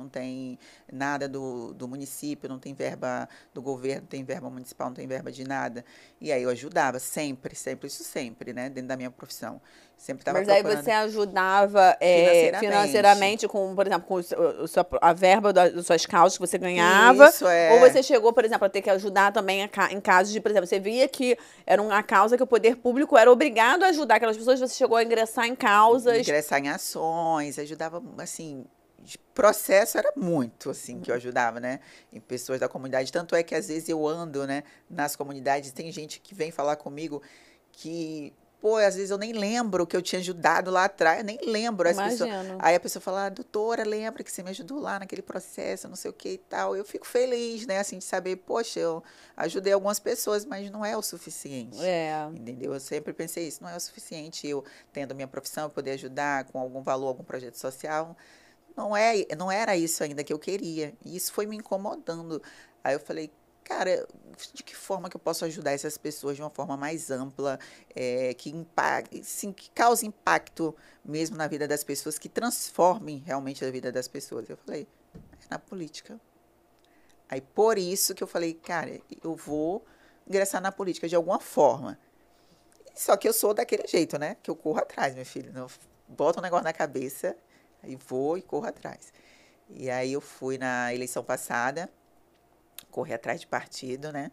tem nada do município, não tem verba do governo, não tem verba municipal, não tem verba de nada. E aí eu ajudava sempre, isso sempre, né? Dentro da minha profissão. Sempre estava procurando. Mas aí você ajudava financeiramente com, por exemplo, com a verba das suas causas que você ganhava? Isso, Ou você chegou, por exemplo, a ter que ajudar também em casos de, por exemplo, você via que era uma causa que o poder público era obrigado a ajudar aquelas pessoas, você chegou a ingressar em causas? Ingressar em ações, ajudava, assim, de processo era muito, assim, que eu ajudava, né? Em pessoas da comunidade. Tanto é que, às vezes, eu ando, né, nas comunidades, tem gente que vem falar comigo que... Pô, às vezes eu nem lembro que eu tinha ajudado lá atrás, nem lembro. Aí a pessoa fala, doutora, lembra que você me ajudou lá naquele processo, não sei o que e tal. Eu fico feliz, né, assim, de saber, poxa, eu ajudei algumas pessoas, mas não é o suficiente. Entendeu? Eu sempre pensei isso, não é o suficiente eu, tendo minha profissão, poder ajudar com algum valor, algum projeto social. Não era isso ainda que eu queria. E isso foi me incomodando. Aí eu falei, cara, de que forma que eu posso ajudar essas pessoas de uma forma mais ampla, que cause impacto mesmo na vida das pessoas, que transformem realmente a vida das pessoas? Eu falei, na política. Aí, por isso que eu falei, cara, eu vou ingressar na política de alguma forma. Só que eu sou daquele jeito, né? Que eu corro atrás, meu filho. Não boto um negócio na cabeça, aí vou e corro atrás. E aí eu fui na eleição passada, correr atrás de partido, né?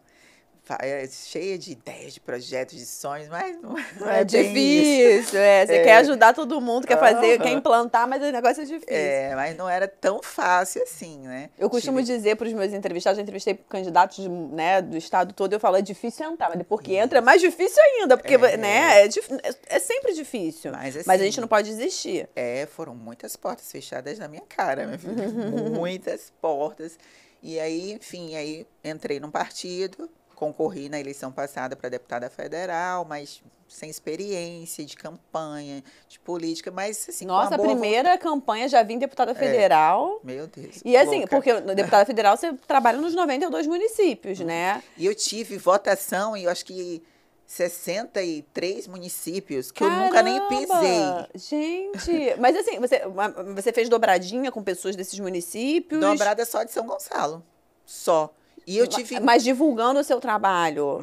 Cheia de ideias, de projetos, de sonhos, mas não é difícil. Você quer ajudar todo mundo, quer fazer, quer implantar, mas o negócio é difícil. Mas não era tão fácil assim, né? Eu costumo dizer para os meus entrevistados, eu entrevistei candidatos, né, do estado todo, eu falo, é difícil entrar, mas depois que entra é mais difícil ainda, porque, né, é sempre difícil. Mas a gente não pode desistir. Foram muitas portas fechadas na minha cara, minha filha. Muitas portas. E aí, enfim, aí entrei num partido, concorri na eleição passada para deputada federal, mas sem experiência de campanha, de política, mas assim... Nossa, a primeira campanha já vim deputada federal. Meu Deus. E assim, louca. Porque deputada federal você trabalha nos 92 municípios, né? E eu tive votação e eu acho que 63 municípios que eu nunca nem pisei. Gente, mas assim, você fez dobradinha com pessoas desses municípios? Dobrada só de São Gonçalo, só. E eu tive... Mas divulgando o seu trabalho,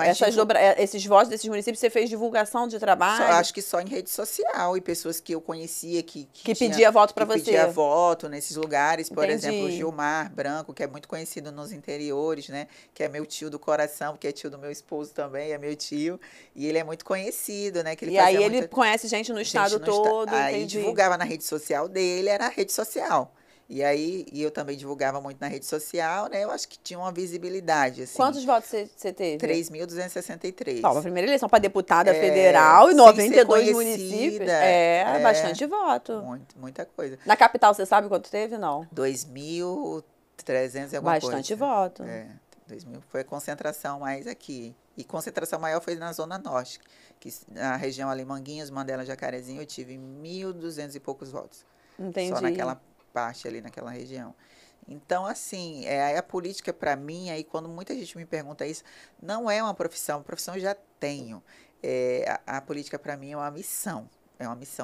esses votos desses municípios, você fez divulgação de trabalho? Acho que só em rede social e pessoas que eu conhecia que pedia voto para você. Que pedia voto nesses lugares, por exemplo, o Gilmar Branco, que é muito conhecido nos interiores, né? Que é meu tio do coração, que é tio do meu esposo também, é meu tio. E ele é muito conhecido, né? Que ele ele conhece gente no estado todo. Aí divulgava na rede social dele, era a rede social. E aí, eu também divulgava muito na rede social, né? Eu acho que tinha uma visibilidade, assim. Quantos votos você teve? 3.263. A primeira eleição para deputada federal e 92 municípios. Bastante voto. Muita coisa. Na capital, você sabe quanto teve, não? 2.300 e alguma coisa. Bastante voto. 2.000 foi a concentração mais aqui. E concentração maior foi na Zona Norte, que na região ali, Manguinhos, Mandela, Jacarezinho, eu tive 1.200 e poucos votos. Entendi. Só naquela parte ali, naquela região. Então, assim, a política para mim, aí quando muita gente me pergunta isso, não é uma profissão eu já tenho. A política para mim é uma missão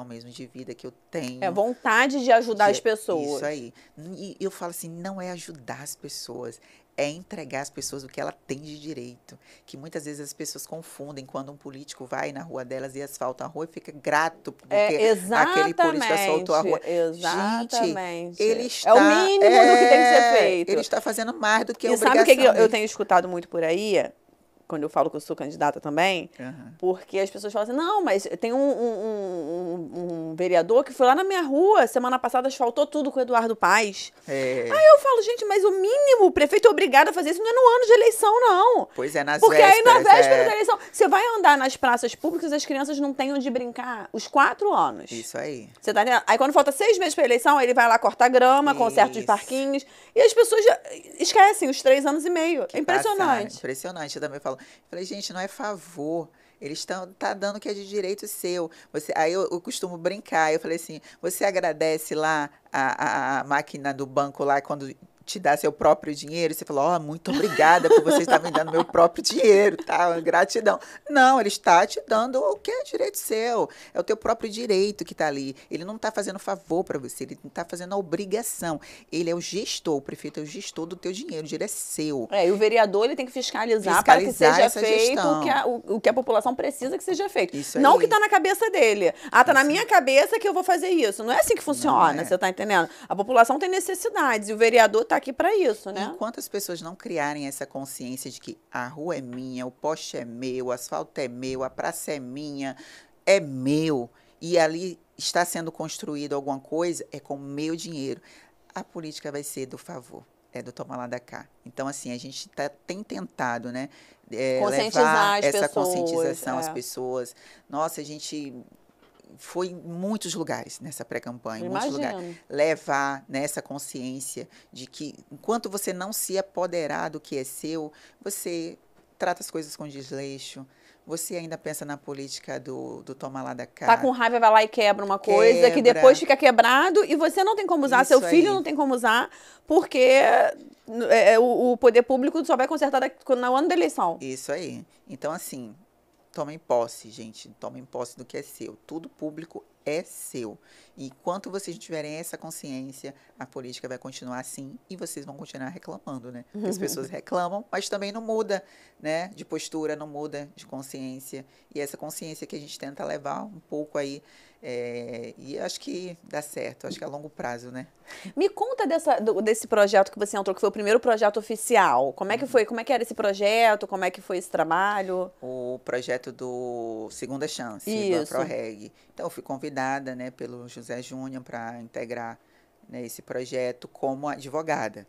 mesmo de vida que eu É tenho. vontade de ajudar as Isso pessoas. aí. E eu falo assim, não é ajudar as pessoas, é entregar às pessoas o que ela tem de direito. Que muitas vezes as pessoas confundem quando um político vai na rua delas e asfalta a rua e fica grato porque aquele político asfaltou a rua. Gente, Exatamente. ele É o está, mínimo do que tem que ser feito. ele está fazendo mais do que a E sabe o que obrigação eu dele. tenho escutado muito por aí? Quando eu falo que eu sou candidata também, Aham. porque as pessoas falam assim, não, mas tem um vereador que foi lá na minha rua, semana passada asfaltou tudo com o Eduardo Paes. É, Aí eu falo, gente, mas o mínimo, o prefeito é obrigado a fazer isso, não é no ano de eleição, não. pois é, nas Porque aí na vésperas. véspera da eleição, você vai andar nas praças públicas, as crianças não têm onde brincar os 4 anos. Isso aí. Você tá entendendo? Aí quando falta 6 meses pra eleição, ele vai lá cortar grama, conserta os Isso. parquinhos, e as pessoas já esquecem os 3 anos e meio. É Passaram. impressionante. Impressionante. Eu também falo. Falei, gente, não é favor. Eles estão tá dando o que é de direito seu. Aí eu costumo brincar. Eu falei assim: você agradece lá a máquina do banco lá quando te dá seu próprio dinheiro? Você falou: ó, muito obrigada por você estar me dando meu próprio dinheiro, tá? Gratidão. Não, ele está te dando o que é direito seu. É o teu próprio direito que está ali. Ele não está fazendo favor para você, ele não está fazendo a obrigação. Ele é o gestor, o prefeito é o gestor do teu dinheiro, o dinheiro é seu. E o vereador ele tem que fiscalizar para que Fiscalizar seja essa feito gestão. o que a população precisa que seja feito. Isso Não aí. o que está na cabeça dele. Ah, tá na minha cabeça que eu vou fazer isso. Não é assim que funciona, é. você tá entendendo? A população tem necessidades e o vereador tá aqui para isso, né? Enquanto as pessoas não criarem essa consciência de que a rua é minha, o poste é meu, o asfalto é meu, a praça é meu, e ali está sendo construído alguma coisa, é com o meu dinheiro, a política vai ser do favor. É do toma lá da cá. Então, assim, a gente tem tentado, né? Conscientizar levar as essa pessoas, conscientização às é. pessoas. Nossa, a gente foi em muitos lugares nessa pré-campanha, em muitos lugares. Imagino. Levar nessa consciência de que, enquanto você não se apoderar do que é seu, você trata as coisas com desleixo, você ainda pensa na política do toma lá da cá. Tá com raiva, vai lá e quebra uma coisa que depois fica quebrado e você não tem como usar, Isso seu filho aí. não tem como usar, porque o poder público só vai consertar no ano da eleição. Isso aí. Então, assim, tomem posse, gente. Tomem posse do que é seu. Tudo público é seu. E enquanto vocês tiverem essa consciência, a política vai continuar assim e vocês vão continuar reclamando, né? Porque as pessoas reclamam, mas também não muda, né? De postura, não muda de consciência. E essa consciência que a gente tenta levar um pouco aí, e acho que dá certo, acho que é a longo prazo, né? Me conta desse projeto que você entrou, que foi o primeiro projeto oficial. Como é que foi? Como é que era esse projeto? Como é que foi esse trabalho? O projeto do Segunda Chance, do Isso. AfroReg. Então, eu fui convidada, né, pelo José Júnior para integrar, né, esse projeto como advogada.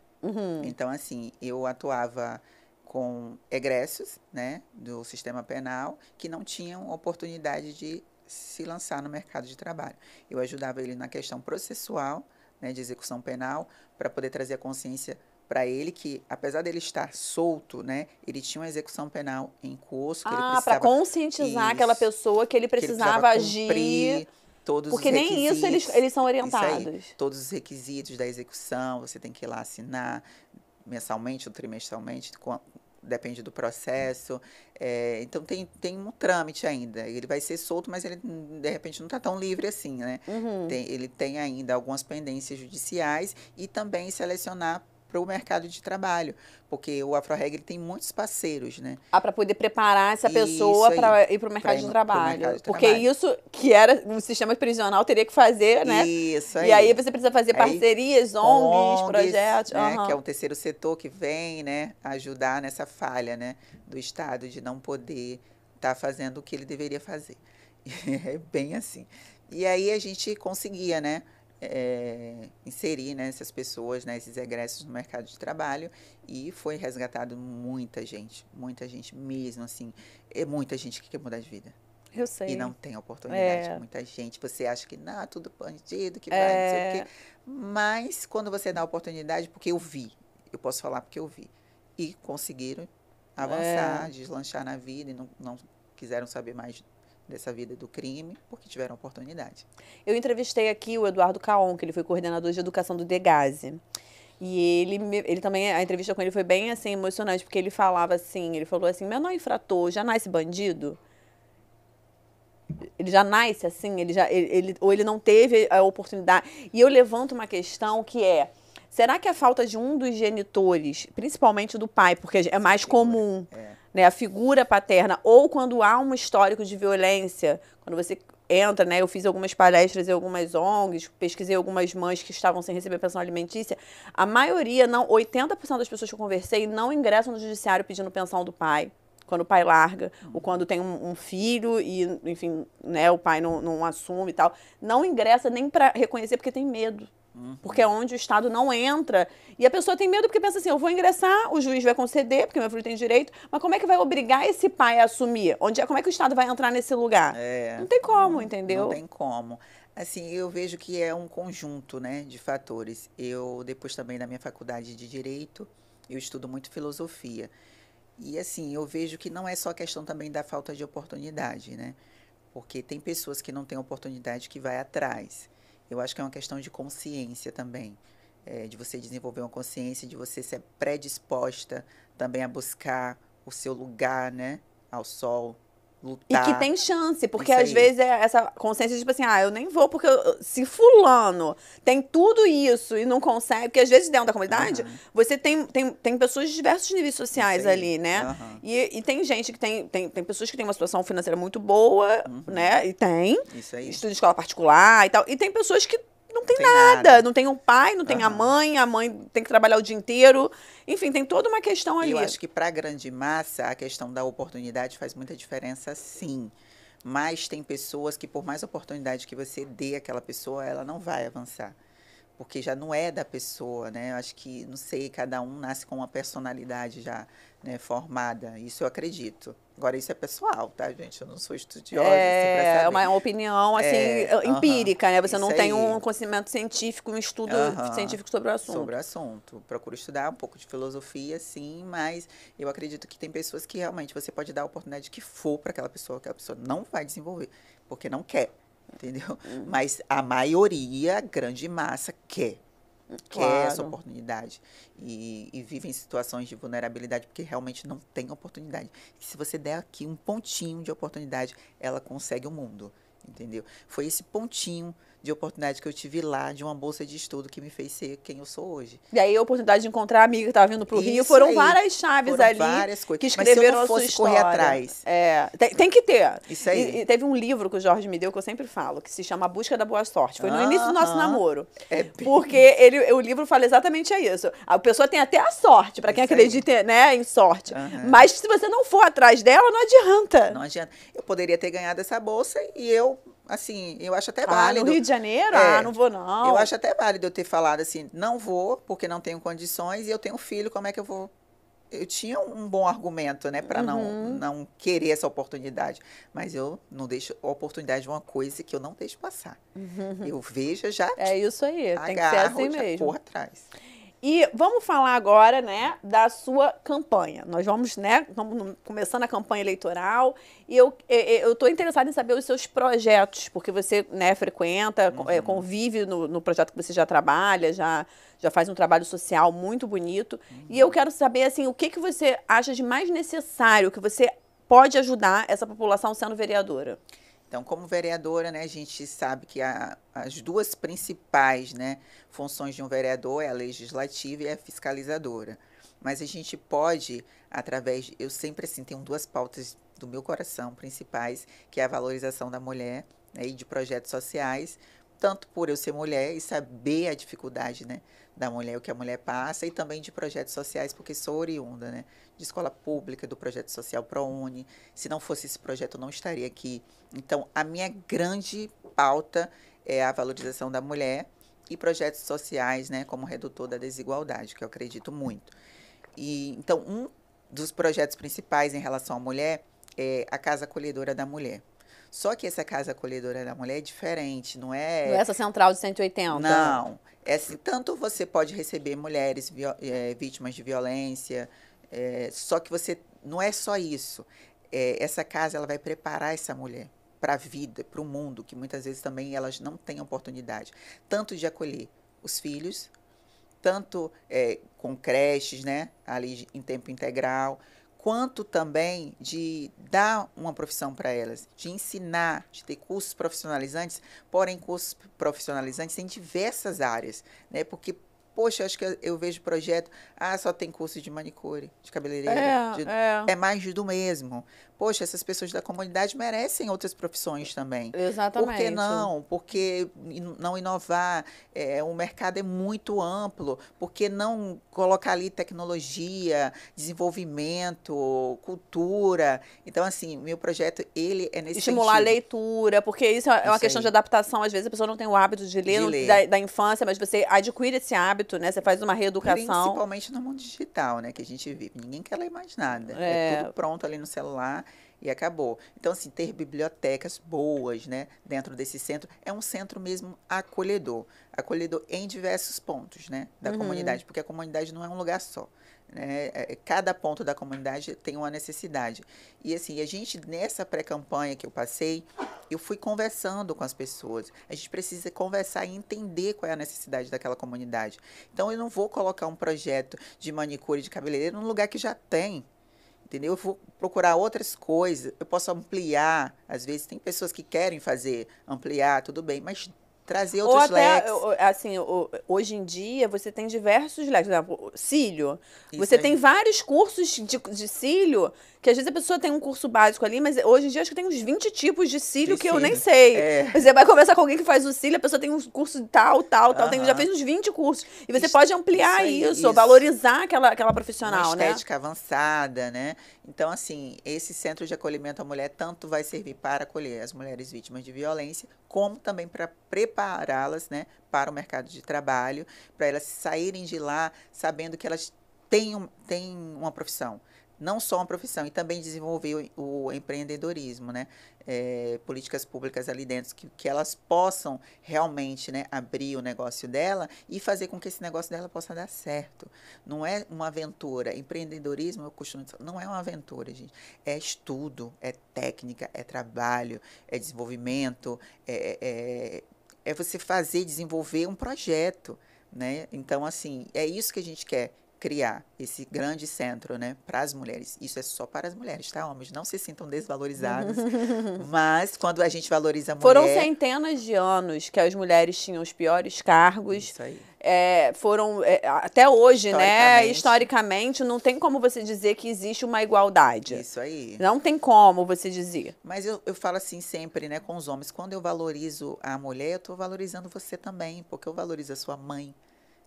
Então, assim, eu atuava com egressos, né, do sistema penal que não tinham oportunidade de se lançar no mercado de trabalho. Eu ajudava ele na questão processual, né, de execução penal, para poder trazer a consciência para ele que, apesar dele estar solto, né, ele tinha uma execução penal em curso, que ele precisava... para conscientizar aquela pessoa que ele precisava agir. Todos Porque os nem isso eles são orientados. Isso aí, todos os requisitos da execução, você tem que ir lá assinar mensalmente ou trimestralmente, depende do processo. Então, tem um trâmite ainda. Ele vai ser solto, mas ele, de repente, não está tão livre assim, né? Ele tem ainda algumas pendências judiciais e também selecionar para o mercado de trabalho, porque o AfroReg ele tem muitos parceiros, né? Para poder preparar essa pessoa para ir para o mercado de trabalho. Porque isso que era o sistema prisional teria que fazer, né? Isso aí. E aí você precisa fazer parcerias, ONGs, projetos. Né? Que é o terceiro setor que vem, né, ajudar nessa falha, né, do Estado de não poder estar fazendo o que ele deveria fazer. É bem assim. E aí a gente conseguia, né, inserir, né, essas pessoas, né, esses egressos no mercado de trabalho e foi resgatado muita gente mesmo, assim, muita gente que quer mudar de vida. Eu sei. E não tem oportunidade. Muita gente, você acha que não, tudo bandido, que vai, não sei o quê. Mas quando você dá a oportunidade, porque eu vi, eu posso falar porque eu vi, e conseguiram avançar, deslanchar na vida e não quiseram saber mais dessa vida do crime, porque tiveram oportunidade. Eu entrevistei aqui o Eduardo Caon, que ele foi coordenador de educação do Degase. E ele também, a entrevista com ele foi bem, assim, emocionante, porque ele falava assim, ele falou assim, menor infrator já nasce bandido? Ele já nasce assim, ou ele não teve a oportunidade. E eu levanto uma questão que é, será que a falta de um dos genitores, principalmente do pai, porque é mais comum, né, a figura paterna, ou quando há um histórico de violência, quando você entra, né, eu fiz algumas palestras em algumas ONGs, pesquisei algumas mães que estavam sem receber pensão alimentícia, a maioria, não, 80% das pessoas que eu conversei não ingressam no judiciário pedindo pensão do pai. Quando o pai larga, ou quando tem um filho e, enfim, né, o pai não assume e tal, não ingressa nem para reconhecer porque tem medo. Porque é onde o Estado não entra. E a pessoa tem medo porque pensa assim, eu vou ingressar, o juiz vai conceder, porque meu filho tem direito, mas como é que vai obrigar esse pai a assumir? Como é que o Estado vai entrar nesse lugar? Não tem como, entendeu? Não tem como. Assim, eu vejo que é um conjunto, né, de fatores. Eu, depois também na minha faculdade de Direito, eu estudo muito filosofia. E assim, eu vejo que não é só questão também da falta de oportunidade, né? Porque tem pessoas que não têm oportunidade que vai atrás. Eu acho que é uma questão de consciência também, de você desenvolver uma consciência, de você ser predisposta também a buscar o seu lugar, né? Ao sol, E que lutar. tem chance, porque Isso às aí. vezes é essa consciência, tipo assim, eu nem vou, porque se fulano tem tudo isso e não consegue, porque às vezes dentro da comunidade, você tem pessoas de diversos níveis sociais Isso aí. ali, né? Aham. E tem gente que tem pessoas que têm uma situação financeira muito boa, né? E Isso aí. estuda em escola particular e tal. E tem pessoas que não tem Tem nada, não tem um pai, não tem a Aham. mãe tem que trabalhar o dia inteiro. Enfim, tem toda uma questão E ali. eu acho que para a grande massa, a questão da oportunidade faz muita diferença, sim. Mas tem pessoas que, por mais oportunidade que você dê àquela pessoa, ela não vai avançar. Porque já não é da pessoa, né? Eu acho que, não sei, cada um nasce com uma personalidade já, né, formada. Isso eu acredito. Agora, isso é pessoal, tá, gente? Eu não sou estudiosa, assim, para É saber. uma opinião, assim, Aham. empírica, né? Você Isso não tem aí. um conhecimento científico, um estudo Aham. científico sobre o assunto. Sobre o assunto. Procuro estudar um pouco de filosofia, sim, mas eu acredito que tem pessoas que realmente você pode dar a oportunidade que for para aquela pessoa não vai desenvolver, porque não quer, entendeu? Mas a maioria, a grande massa, quer essa Claro. oportunidade e vive em situações de vulnerabilidade porque realmente não tem oportunidade. E se você der aqui um pontinho de oportunidade, ela consegue o mundo, entendeu? Foi esse pontinho de oportunidade que eu tive lá, de uma bolsa de estudo que me fez ser quem eu sou hoje. E aí a oportunidade de encontrar a amiga que estava vindo para o Rio, Isso foram aí. várias chaves Foram ali várias coisas. que Mas se eu escreveram não a sua fosse correr história. atrás. Tem que ter. Isso aí. E teve um livro que o Jorge me deu, que eu sempre falo, que se chama A Busca da Boa Sorte. Foi no início do nosso namoro. Porque o livro fala exatamente isso. A pessoa tem até a sorte, para quem Isso acredita, né, em sorte. Mas se você não for atrás dela, não adianta. Não adianta. Eu poderia ter ganhado essa bolsa e eu, assim, eu acho até No válido. Rio de Janeiro? Não vou não. Eu acho até válido eu ter falado assim, não vou, porque não tenho condições e eu tenho filho, como é que eu vou? Eu tinha um bom argumento, né, para não querer essa oportunidade. Mas eu não deixo a oportunidade de uma coisa que eu não deixo passar. Eu vejo, já É isso aí, tem que ser agarro, assim já mesmo. corro atrás. E vamos falar agora, né, da sua campanha. Nós vamos, né, estamos começando a campanha eleitoral e eu estou interessada em saber os seus projetos, porque você, né, frequenta, convive no projeto que você já trabalha, já faz um trabalho social muito bonito. E eu quero saber, assim, o que você acha de mais necessário, que você pode ajudar essa população sendo vereadora? Então, como vereadora, né, a gente sabe que as duas principais, né, funções de um vereador é a legislativa e a fiscalizadora. Mas a gente pode, eu sempre assim tenho duas pautas do meu coração principais, que é a valorização da mulher, né, e de projetos sociais, tanto por eu ser mulher e saber a dificuldade, né, da mulher, o que a mulher passa, e também de projetos sociais, porque sou oriunda, né, de escola pública, do projeto social ProUni. Se não fosse esse projeto, eu não estaria aqui. Então, a minha grande pauta é a valorização da mulher e projetos sociais, né, como redutor da desigualdade, que eu acredito muito. E então, um dos projetos principais em relação à mulher é a Casa Acolhedora da Mulher. Só que essa Casa Acolhedora da Mulher é diferente, não é... Não é essa central de 180? Não. É assim, tanto você pode receber mulheres vítimas de violência, só que você não é só isso. Essa casa ela vai preparar essa mulher para a vida, para o mundo, que muitas vezes também elas não têm oportunidade, tanto de acolher os filhos, tanto com creches, né, ali em tempo integral, quanto também de dar uma profissão para elas, de ensinar, de ter cursos profissionalizantes, porém cursos profissionalizantes em diversas áreas, né? Porque, poxa, acho que eu vejo projeto, só tem curso de manicure, de cabeleireiro, é mais do mesmo. Poxa, essas pessoas da comunidade merecem outras profissões também. Exatamente. Por que não? Por que não inovar? O mercado é muito amplo. Por que não colocar ali tecnologia, desenvolvimento, cultura? Então, assim, meu projeto, ele é nesse Estimular sentido. a leitura, porque isso é uma questão de adaptação. Às vezes a pessoa não tem o hábito de ler, da infância, mas você adquire esse hábito, né? Você faz uma reeducação. Principalmente no mundo digital, né? Que a gente vive. Ninguém quer ler mais nada. É tudo pronto ali no celular. E acabou. Então, assim, ter bibliotecas boas, né, dentro desse centro, é um centro mesmo acolhedor. Acolhedor em diversos pontos, né, da comunidade, porque a comunidade não é um lugar só. Né? Cada ponto da comunidade tem uma necessidade. E, assim, a gente, nessa pré-campanha que eu passei, eu fui conversando com as pessoas. A gente precisa conversar e entender qual é a necessidade daquela comunidade. Então, eu não vou colocar um projeto de manicure, de cabeleireiro num lugar que já tem. Entendeu? Eu vou procurar outras coisas, eu posso ampliar, às vezes tem pessoas que querem ampliar, tudo bem, mas trazer outros leques. Assim, hoje em dia, você tem diversos leques. Por exemplo, cílio. Isso você aí. tem vários cursos de cílio, que às vezes a pessoa tem um curso básico ali, mas hoje em dia acho que tem uns 20 tipos de cílio que eu nem sei. Você vai conversar com alguém que faz o cílio, a pessoa tem um curso de tal, já fez uns 20 cursos. E você pode ampliar isso, valorizar aquela profissional, uma estética avançada, né? Então, assim, esse centro de acolhimento à mulher tanto vai servir para acolher as mulheres vítimas de violência, como também para prepará-las, né, para o mercado de trabalho, para elas saírem de lá sabendo que elas têm uma profissão. Não só uma profissão, e também desenvolver o empreendedorismo, né? Políticas públicas ali dentro, que elas possam realmente, né, abrir o negócio dela e fazer com que esse negócio dela possa dar certo. Não é uma aventura. Empreendedorismo, eu costumo dizer, não é uma aventura, gente. É estudo, é técnica, é trabalho, é desenvolvimento, é você desenvolver um projeto, né? Então, assim, é isso que a gente quer criar, esse grande centro, né, para as mulheres. Isso é só para as mulheres, tá? Homens não se sintam desvalorizados, mas quando a gente valoriza a mulher... Foram centenas de anos que as mulheres tinham os piores cargos. Isso aí. Até hoje, né? Historicamente, não tem como você dizer que existe uma igualdade. Isso aí. Não tem como você dizer. Mas eu falo assim sempre, né, com os homens, quando eu valorizo a mulher, eu estou valorizando você também, porque eu valorizo a sua mãe,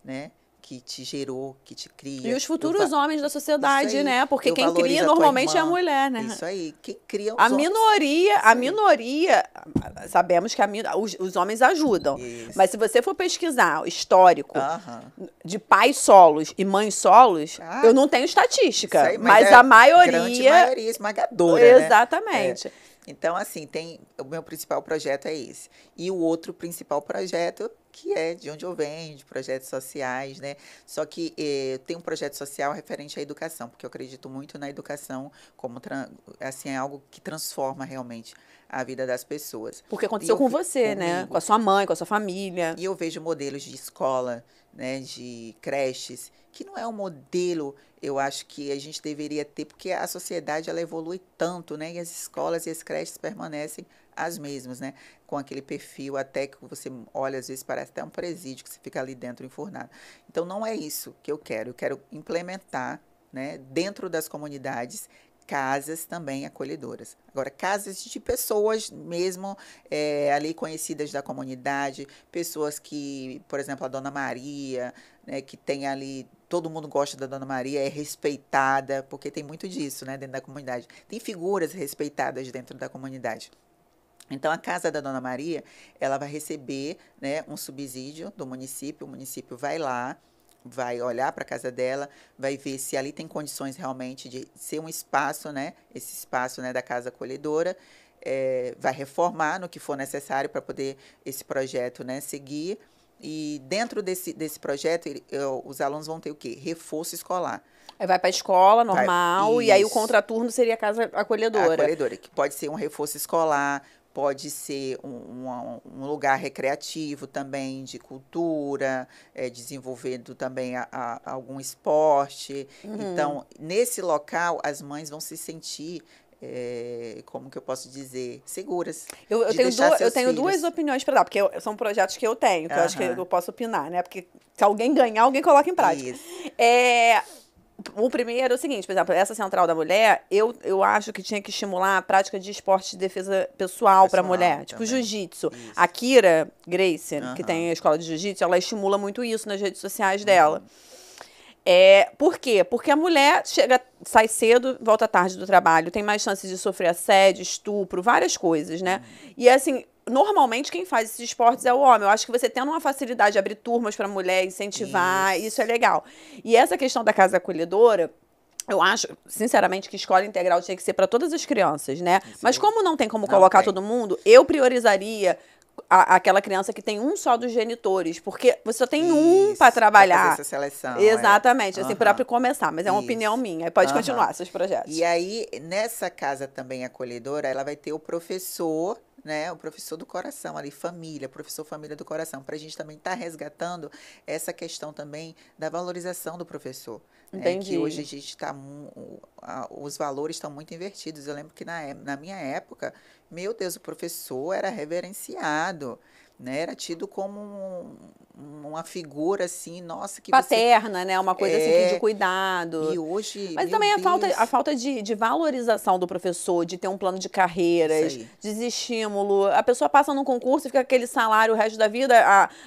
né? Que te gerou, que te cria. E os futuros homens da sociedade, né? Porque quem cria normalmente é a mulher, né? Isso aí, quem cria os homens. A minoria, sabemos que os homens ajudam. Isso. Mas se você for pesquisar o histórico de pais solos e mães solos, eu não tenho estatística, aí, mas a maioria... grande maioria esmagadora, exatamente. Né? Então, assim, o meu principal projeto é esse. E o outro principal projeto, que é de onde eu venho, de projetos sociais, né? Só que tem um projeto social referente à educação, porque eu acredito muito na educação como, assim, é algo que transforma realmente a vida das pessoas. Porque aconteceu com você, né? Com a sua mãe, com a sua família. E eu vejo modelos de escola, né, de creches, que não é um modelo, eu acho que a gente deveria ter, porque a sociedade ela evolui tanto, né? E as escolas e as creches permanecem as mesmas, né? Com aquele perfil até que você olha, às vezes parece até um presídio, que você fica ali dentro enfurnado. Então, não é isso que eu quero implementar, né, dentro das comunidades, casas também acolhedoras. Agora, casas de pessoas mesmo ali conhecidas da comunidade, pessoas que, por exemplo, a Dona Maria, né, que tem ali, todo mundo gosta da Dona Maria, é respeitada, porque tem muito disso, né, dentro da comunidade. Tem figuras respeitadas dentro da comunidade. Então, a Casa da Dona Maria, ela vai receber, né, um subsídio do município, o município vai lá, vai olhar para a casa dela, vai ver se ali tem condições realmente de ser um espaço, né? Esse espaço, né, da casa acolhedora, vai reformar no que for necessário para poder esse projeto, né, seguir. E dentro desse projeto, os alunos vão ter o quê? Reforço escolar. Aí vai para a escola normal, e aí o contraturno seria a casa acolhedora. A acolhedora, que pode ser um reforço escolar, pode ser um lugar recreativo também, de cultura, desenvolvendo também algum esporte. Então, nesse local, as mães vão se sentir, como que eu posso dizer, seguras. Eu tenho duas opiniões para dar, porque são projetos que eu tenho, que eu acho que eu posso opinar, né? Porque se alguém ganhar, alguém coloca em prática. Isso. O primeiro é o seguinte, por exemplo, essa Central da Mulher, eu acho que tinha que estimular a prática de esporte de defesa pessoal para a mulher, tipo jiu-jitsu. A Kira Grace, que tem a escola de jiu-jitsu, ela estimula muito isso nas redes sociais dela. Por quê? Porque a mulher sai cedo, volta tarde do trabalho, tem mais chances de sofrer assédio, estupro, várias coisas, né? E assim, normalmente quem faz esses esportes é o homem. Eu acho que você tendo uma facilidade de abrir turmas para mulher, incentivar, isso é legal. E essa questão da casa acolhedora, eu acho, sinceramente, que escola integral tinha que ser para todas as crianças, né? Mas como não tem como colocar todo mundo, eu priorizaria aquela criança que tem um só dos genitores, porque você só tem um para trabalhar. Pra fazer essa seleção. Exatamente, assim, para começar, mas é uma opinião minha. Pode continuar seus projetos. E aí, nessa casa também acolhedora, ela vai ter o professor, né, o professor do coração ali, família, professor família do coração, para a gente também estar resgatando essa questão também da valorização do professor. Entendi. Que hoje a gente está, os valores estão muito invertidos. Eu lembro que na minha época, meu Deus, o professor era reverenciado, né? Era tido como uma figura assim, nossa, que paterna, né? Uma coisa assim de cuidado. E hoje, mas também a falta de valorização do professor, de ter um plano de carreiras, desestímulo. A pessoa passa num concurso e fica aquele salário o resto da vida,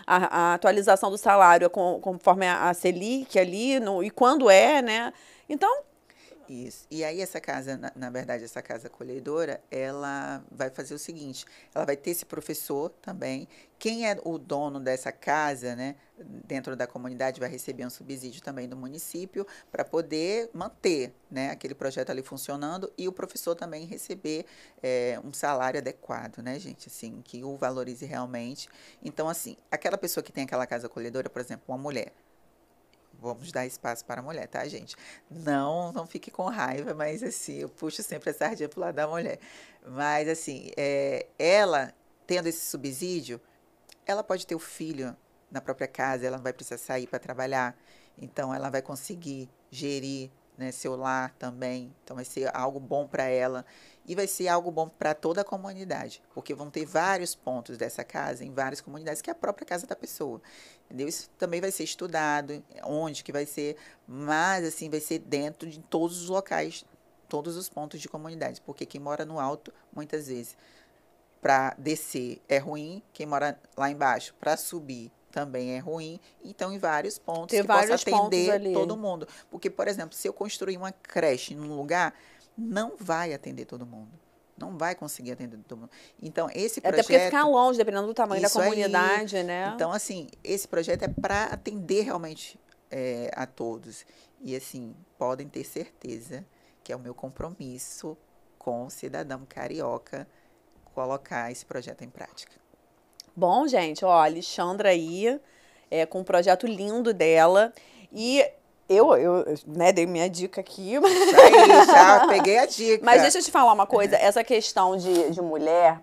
a atualização do salário conforme a Selic ali, e quando né? Então... Isso. E aí essa casa, na verdade, essa casa acolhedora, ela vai fazer o seguinte, ela vai ter esse professor também. Quem é o dono dessa casa, né, dentro da comunidade, vai receber um subsídio também do município para poder manter, né, aquele projeto ali funcionando e o professor também receber um salário adequado, né, gente, assim, que o valorize realmente. Então, assim, aquela pessoa que tem aquela casa acolhedora, por exemplo, uma mulher, vamos dar espaço para a mulher, tá, gente? Não fique com raiva, mas assim, eu puxo sempre a sardinha pro lado da mulher. Mas assim, ela tendo esse subsídio, ela pode ter o filho na própria casa, ela não vai precisar sair para trabalhar. Então, ela vai conseguir gerir, né, seu lar também. Então, vai ser algo bom para ela. E vai ser algo bom para toda a comunidade, porque vão ter vários pontos dessa casa em várias comunidades, que é a própria casa da pessoa. Entendeu? Isso também vai ser estudado, onde que vai ser, mas assim, vai ser dentro de todos os locais, todos os pontos de comunidade, porque quem mora no alto, muitas vezes, para descer é ruim, quem mora lá embaixo, para subir, também é ruim. Então, em vários pontos, que possa atender todo mundo. Porque, por exemplo, se eu construir uma creche num lugar, não vai atender todo mundo. Não vai conseguir atender todo mundo. Então, esse projeto... Até porque ficar longe, dependendo do tamanho da comunidade, né? Então, assim, esse projeto é para atender realmente a todos. E, assim, podem ter certeza que é o meu compromisso com o cidadão carioca colocar esse projeto em prática. Bom, gente, ó, a Alexandra aí, com um projeto lindo dela. E... Eu né, dei minha dica aqui. Isso aí, já peguei a dica. Mas deixa eu te falar uma coisa. Essa questão de mulher,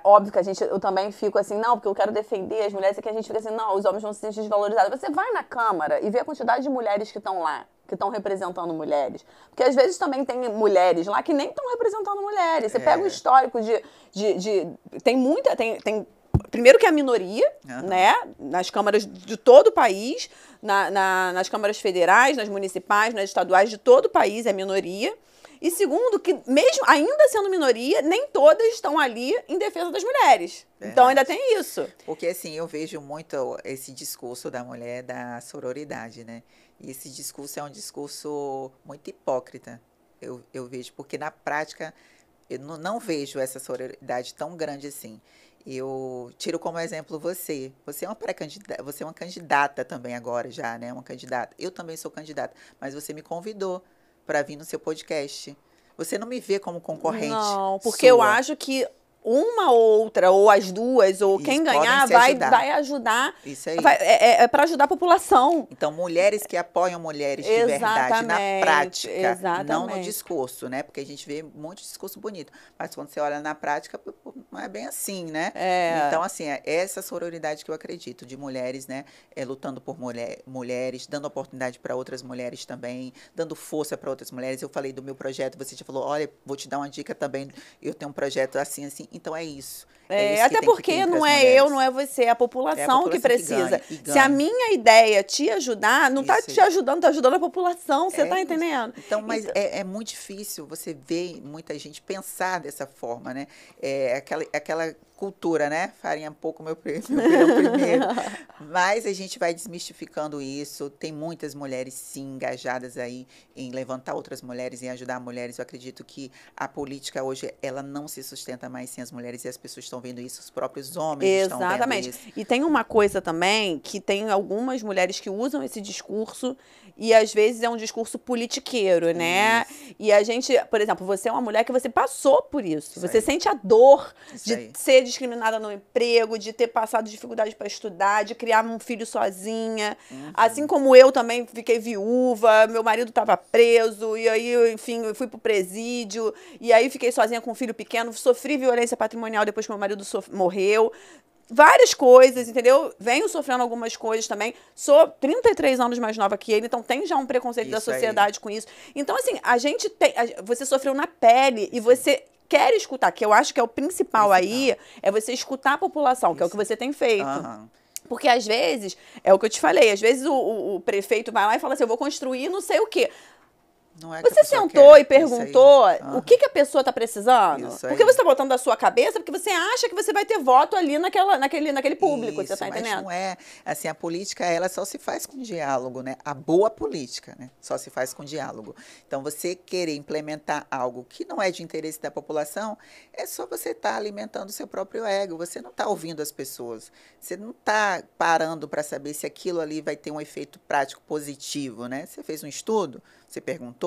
óbvio que eu também fico assim, não, porque eu quero defender as mulheres, e que a gente fica assim, não, os homens vão se sentir desvalorizados. Você vai na Câmara e vê a quantidade de mulheres que estão lá, que estão representando mulheres. Porque às vezes também tem mulheres lá que nem estão representando mulheres. Você pega o histórico tem muita... Primeiro que é a minoria, né? Nas câmaras de todo o país, nas câmaras federais, nas municipais, nas estaduais de todo o país é minoria. E segundo, que mesmo ainda sendo minoria, nem todas estão ali em defesa das mulheres. Então ainda tem isso. Porque assim, eu vejo muito esse discurso da mulher da sororidade, né? E esse discurso é um discurso muito hipócrita, eu vejo, porque na prática eu não vejo essa sororidade tão grande assim. Eu tiro como exemplo você. Você é uma pré-candidata, você é uma candidata também agora já, né? Uma candidata. Eu também sou candidata, mas você me convidou para vir no seu podcast. Você não me vê como concorrente. Não, porque eu acho que uma ou outra, ou as duas, ou Isso, quem podem ganhar se vai ajudar. ajudar. Isso aí. É para ajudar a população. Então, mulheres que apoiam mulheres de verdade na prática, não no Exatamente. discurso, né? Porque a gente vê um monte de discurso bonito, mas quando você olha na prática, não é bem assim, né? Então, assim, é essa sororidade que eu acredito, de mulheres, né? Lutando por mulheres, dando oportunidade para outras mulheres também, dando força para outras mulheres. Eu falei do meu projeto, você já falou, olha, vou te dar uma dica também, eu tenho um projeto assim, assim. Então, é isso. É isso que Até tem que ter porque entre não as é mulheres. eu, não é você, é a população que precisa. Que Se a ganha. minha ideia te ajudar, não está Isso te aí. ajudando, está ajudando a população, você está Isso. entendendo? Então, mas é muito difícil você ver muita gente pensar dessa forma, né? Aquela cultura, né? Farinha pouco, meu pirão primeiro. Mas a gente vai desmistificando isso. Tem muitas mulheres, sim, engajadas aí em levantar outras mulheres, em ajudar mulheres. Eu acredito que a política hoje, ela não se sustenta mais sem as mulheres, e as pessoas estão vendo isso, os próprios homens estão vendo Exatamente. isso. E tem uma coisa também, que tem algumas mulheres que usam esse discurso e às vezes é um discurso politiqueiro, né? Isso. E a gente, por exemplo, você é uma mulher que você passou por isso. Você aí. sente a dor Isso de aí. ser discriminada no emprego, de ter passado dificuldade para estudar, de criar um filho sozinha. Assim como eu também fiquei viúva, meu marido estava preso, e aí, enfim, eu fui pro presídio, e aí fiquei sozinha com um filho pequeno, sofri violência patrimonial depois que meu marido morreu. Várias coisas, entendeu? Venho sofrendo algumas coisas também. Sou 33 anos mais nova que ele, então tem já um preconceito da sociedade com isso. Então, assim, a gente tem. Você sofreu na pele e você quer escutar, que eu acho que é o principal aí, é você escutar a população, que é o que você tem feito. Porque, às vezes, é o que eu te falei, às vezes o prefeito vai lá e fala assim, eu vou construir não sei o quê. Não é você sentou e perguntou o que a pessoa está precisando? Porque você está botando da sua cabeça, porque você acha que você vai ter voto ali naquele público, você está entendendo? Mas não é. Assim, a política, ela só se faz com diálogo, né? A boa política, né? Só se faz com diálogo. Então, você querer implementar algo que não é de interesse da população, é só você estar alimentando o seu próprio ego. Você não está ouvindo as pessoas. Você não está parando para saber se aquilo ali vai ter um efeito prático positivo, né? Você fez um estudo, você perguntou,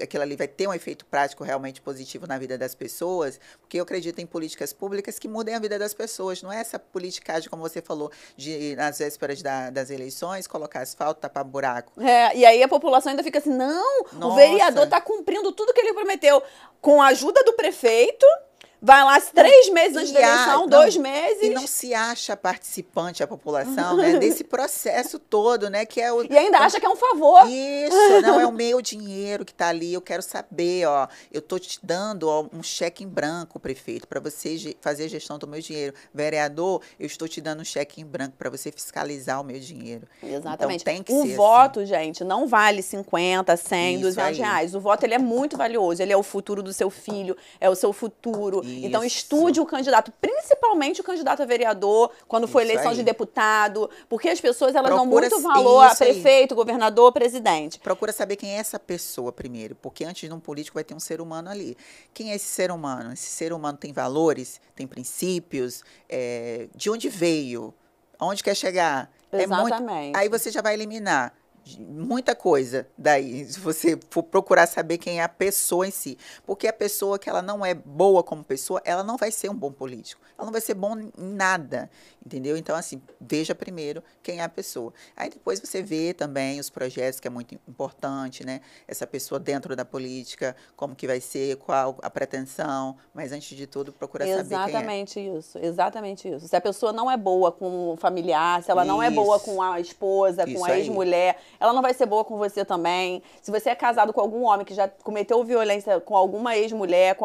aquilo ali vai ter um efeito prático realmente positivo na vida das pessoas, porque eu acredito em políticas públicas que mudem a vida das pessoas. Não é essa politicagem, como você falou, de nas vésperas das eleições, colocar asfalto, tapar buraco. E aí a população ainda fica assim, não, o vereador está cumprindo tudo que ele prometeu. Com a ajuda do prefeito, vai lá 3 meses antes da eleição, 2 meses. E não se acha participante a população, né, desse processo todo, né? Que é e ainda acha que é um favor. Isso, não, é o meu dinheiro que está ali, eu quero saber, ó, eu estou te dando um cheque em branco, prefeito, para você fazer a gestão do meu dinheiro. Vereador, eu estou te dando um cheque em branco para você fiscalizar o meu dinheiro. Exatamente. Então, tem que o ser voto, assim. gente, não vale 50, 100, 200 reais. O voto, ele é muito valioso, ele é o futuro do seu filho, é o seu futuro. Então, estude o candidato, principalmente o candidato a vereador, quando for eleição de deputado, porque as pessoas, elas dão muito valor a prefeito, governador, presidente. Procura saber quem é essa pessoa primeiro, porque antes de um político vai ter um ser humano ali. Quem é esse ser humano? Esse ser humano tem valores, tem princípios, de onde veio, aonde quer chegar. Exatamente. Aí você já vai eliminar muita coisa daí, se você for procurar saber quem é a pessoa em si. Porque a pessoa que ela não é boa como pessoa, ela não vai ser um bom político. Ela não vai ser bom em nada, entendeu? Então, assim, veja primeiro quem é a pessoa. Aí depois você vê também os projetos, que é muito importante, né? Essa pessoa dentro da política, como que vai ser, qual a pretensão, mas antes de tudo, procura saber quem é. Exatamente isso. Se a pessoa não é boa com o familiar, se ela não é boa com a esposa, com a ex-mulher, ela não vai ser boa com você também. Se você é casado com algum homem que já cometeu violência com alguma ex-mulher,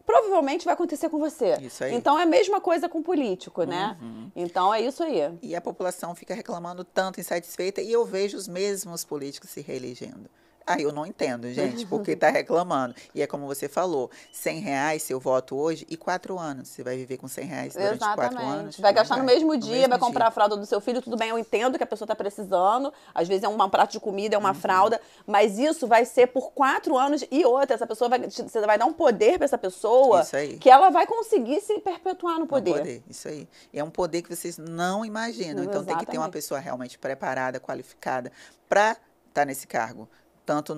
provavelmente vai acontecer com você. Isso aí. Então é a mesma coisa com político, né? Então é isso aí. E a população fica reclamando tanto, insatisfeita, e eu vejo os mesmos políticos se reelegendo. Aí eu não entendo, gente, porque está reclamando. E é como você falou, R$100 seu voto hoje e 4 anos. Você vai viver com R$100 durante 4 anos. Vai gastar no mesmo dia, vai comprar a fralda do seu filho, tudo bem, eu entendo que a pessoa está precisando. Às vezes é um prato de comida, é uma fralda, mas isso vai ser por 4 anos e outra. Essa pessoa você vai dar um poder para essa pessoa que ela vai conseguir se perpetuar no poder. Isso aí. E é um poder que vocês não imaginam. Então tem que ter uma pessoa realmente preparada, qualificada para estar nesse cargo. Tanto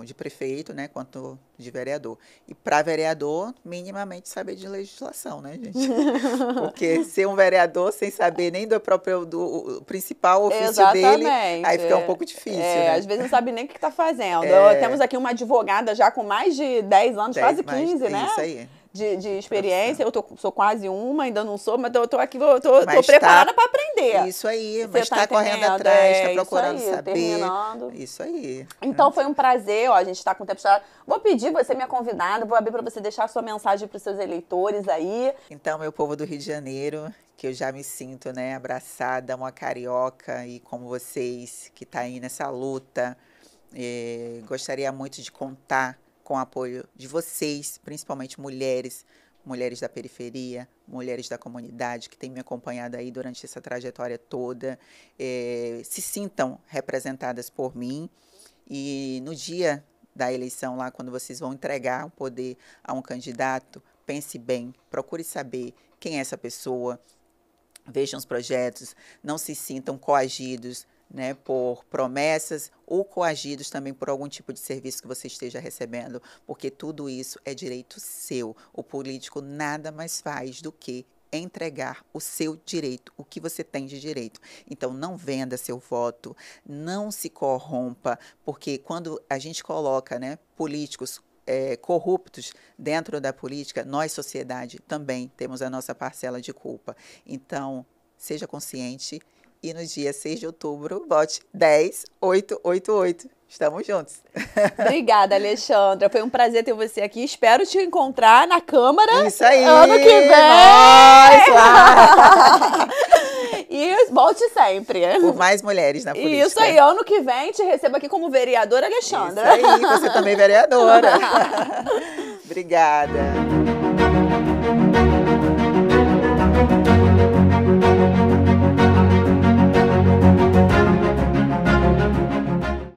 de prefeito, né, quanto de vereador. E para vereador, minimamente saber de legislação, né, gente? Porque ser um vereador sem saber nem do principal ofício dele, aí fica um pouco difícil, né? Às vezes não sabe nem o que está fazendo. Temos aqui uma advogada já com mais de 10 anos, quase 15, né? Isso aí. De experiência, sou quase uma, ainda não sou, mas eu tô aqui, tô preparada para aprender. Isso aí, mas está correndo atrás, está procurando saber. Terminando. Isso aí. Então foi um prazer, ó, a gente está com o tempo estourado. Vou pedir, você minha convidada, vou abrir para você deixar a sua mensagem para os seus eleitores aí. Então, meu povo do Rio de Janeiro, que eu já me sinto, né, abraçada, uma carioca, e como vocês, que tá aí nessa luta, gostaria muito de contar com o apoio de vocês, principalmente mulheres da periferia, mulheres da comunidade que têm me acompanhado aí durante essa trajetória toda, se sintam representadas por mim, e no dia da eleição lá, quando vocês vão entregar o poder a um candidato, pense bem, procure saber quem é essa pessoa, vejam os projetos, não se sintam coagidos, né, por promessas ou coagidos também por algum tipo de serviço que você esteja recebendo, porque tudo isso é direito seu. O político nada mais faz do que entregar o seu direito, o que você tem de direito. Então, não venda seu voto, não se corrompa, porque quando a gente coloca, né, políticos corruptos dentro da política, nós, sociedade, também temos a nossa parcela de culpa. Então, seja consciente. E no dia 6 de outubro, vote 10888. Estamos juntos. Obrigada, Alexandra. Foi um prazer ter você aqui. Espero te encontrar na Câmara. Isso aí. Ano que vem. Nós lá. E volte sempre. Por mais mulheres na política. Isso aí. Ano que vem te recebo aqui como vereadora, Alexandra. Isso aí. Você também vereadora. Obrigada.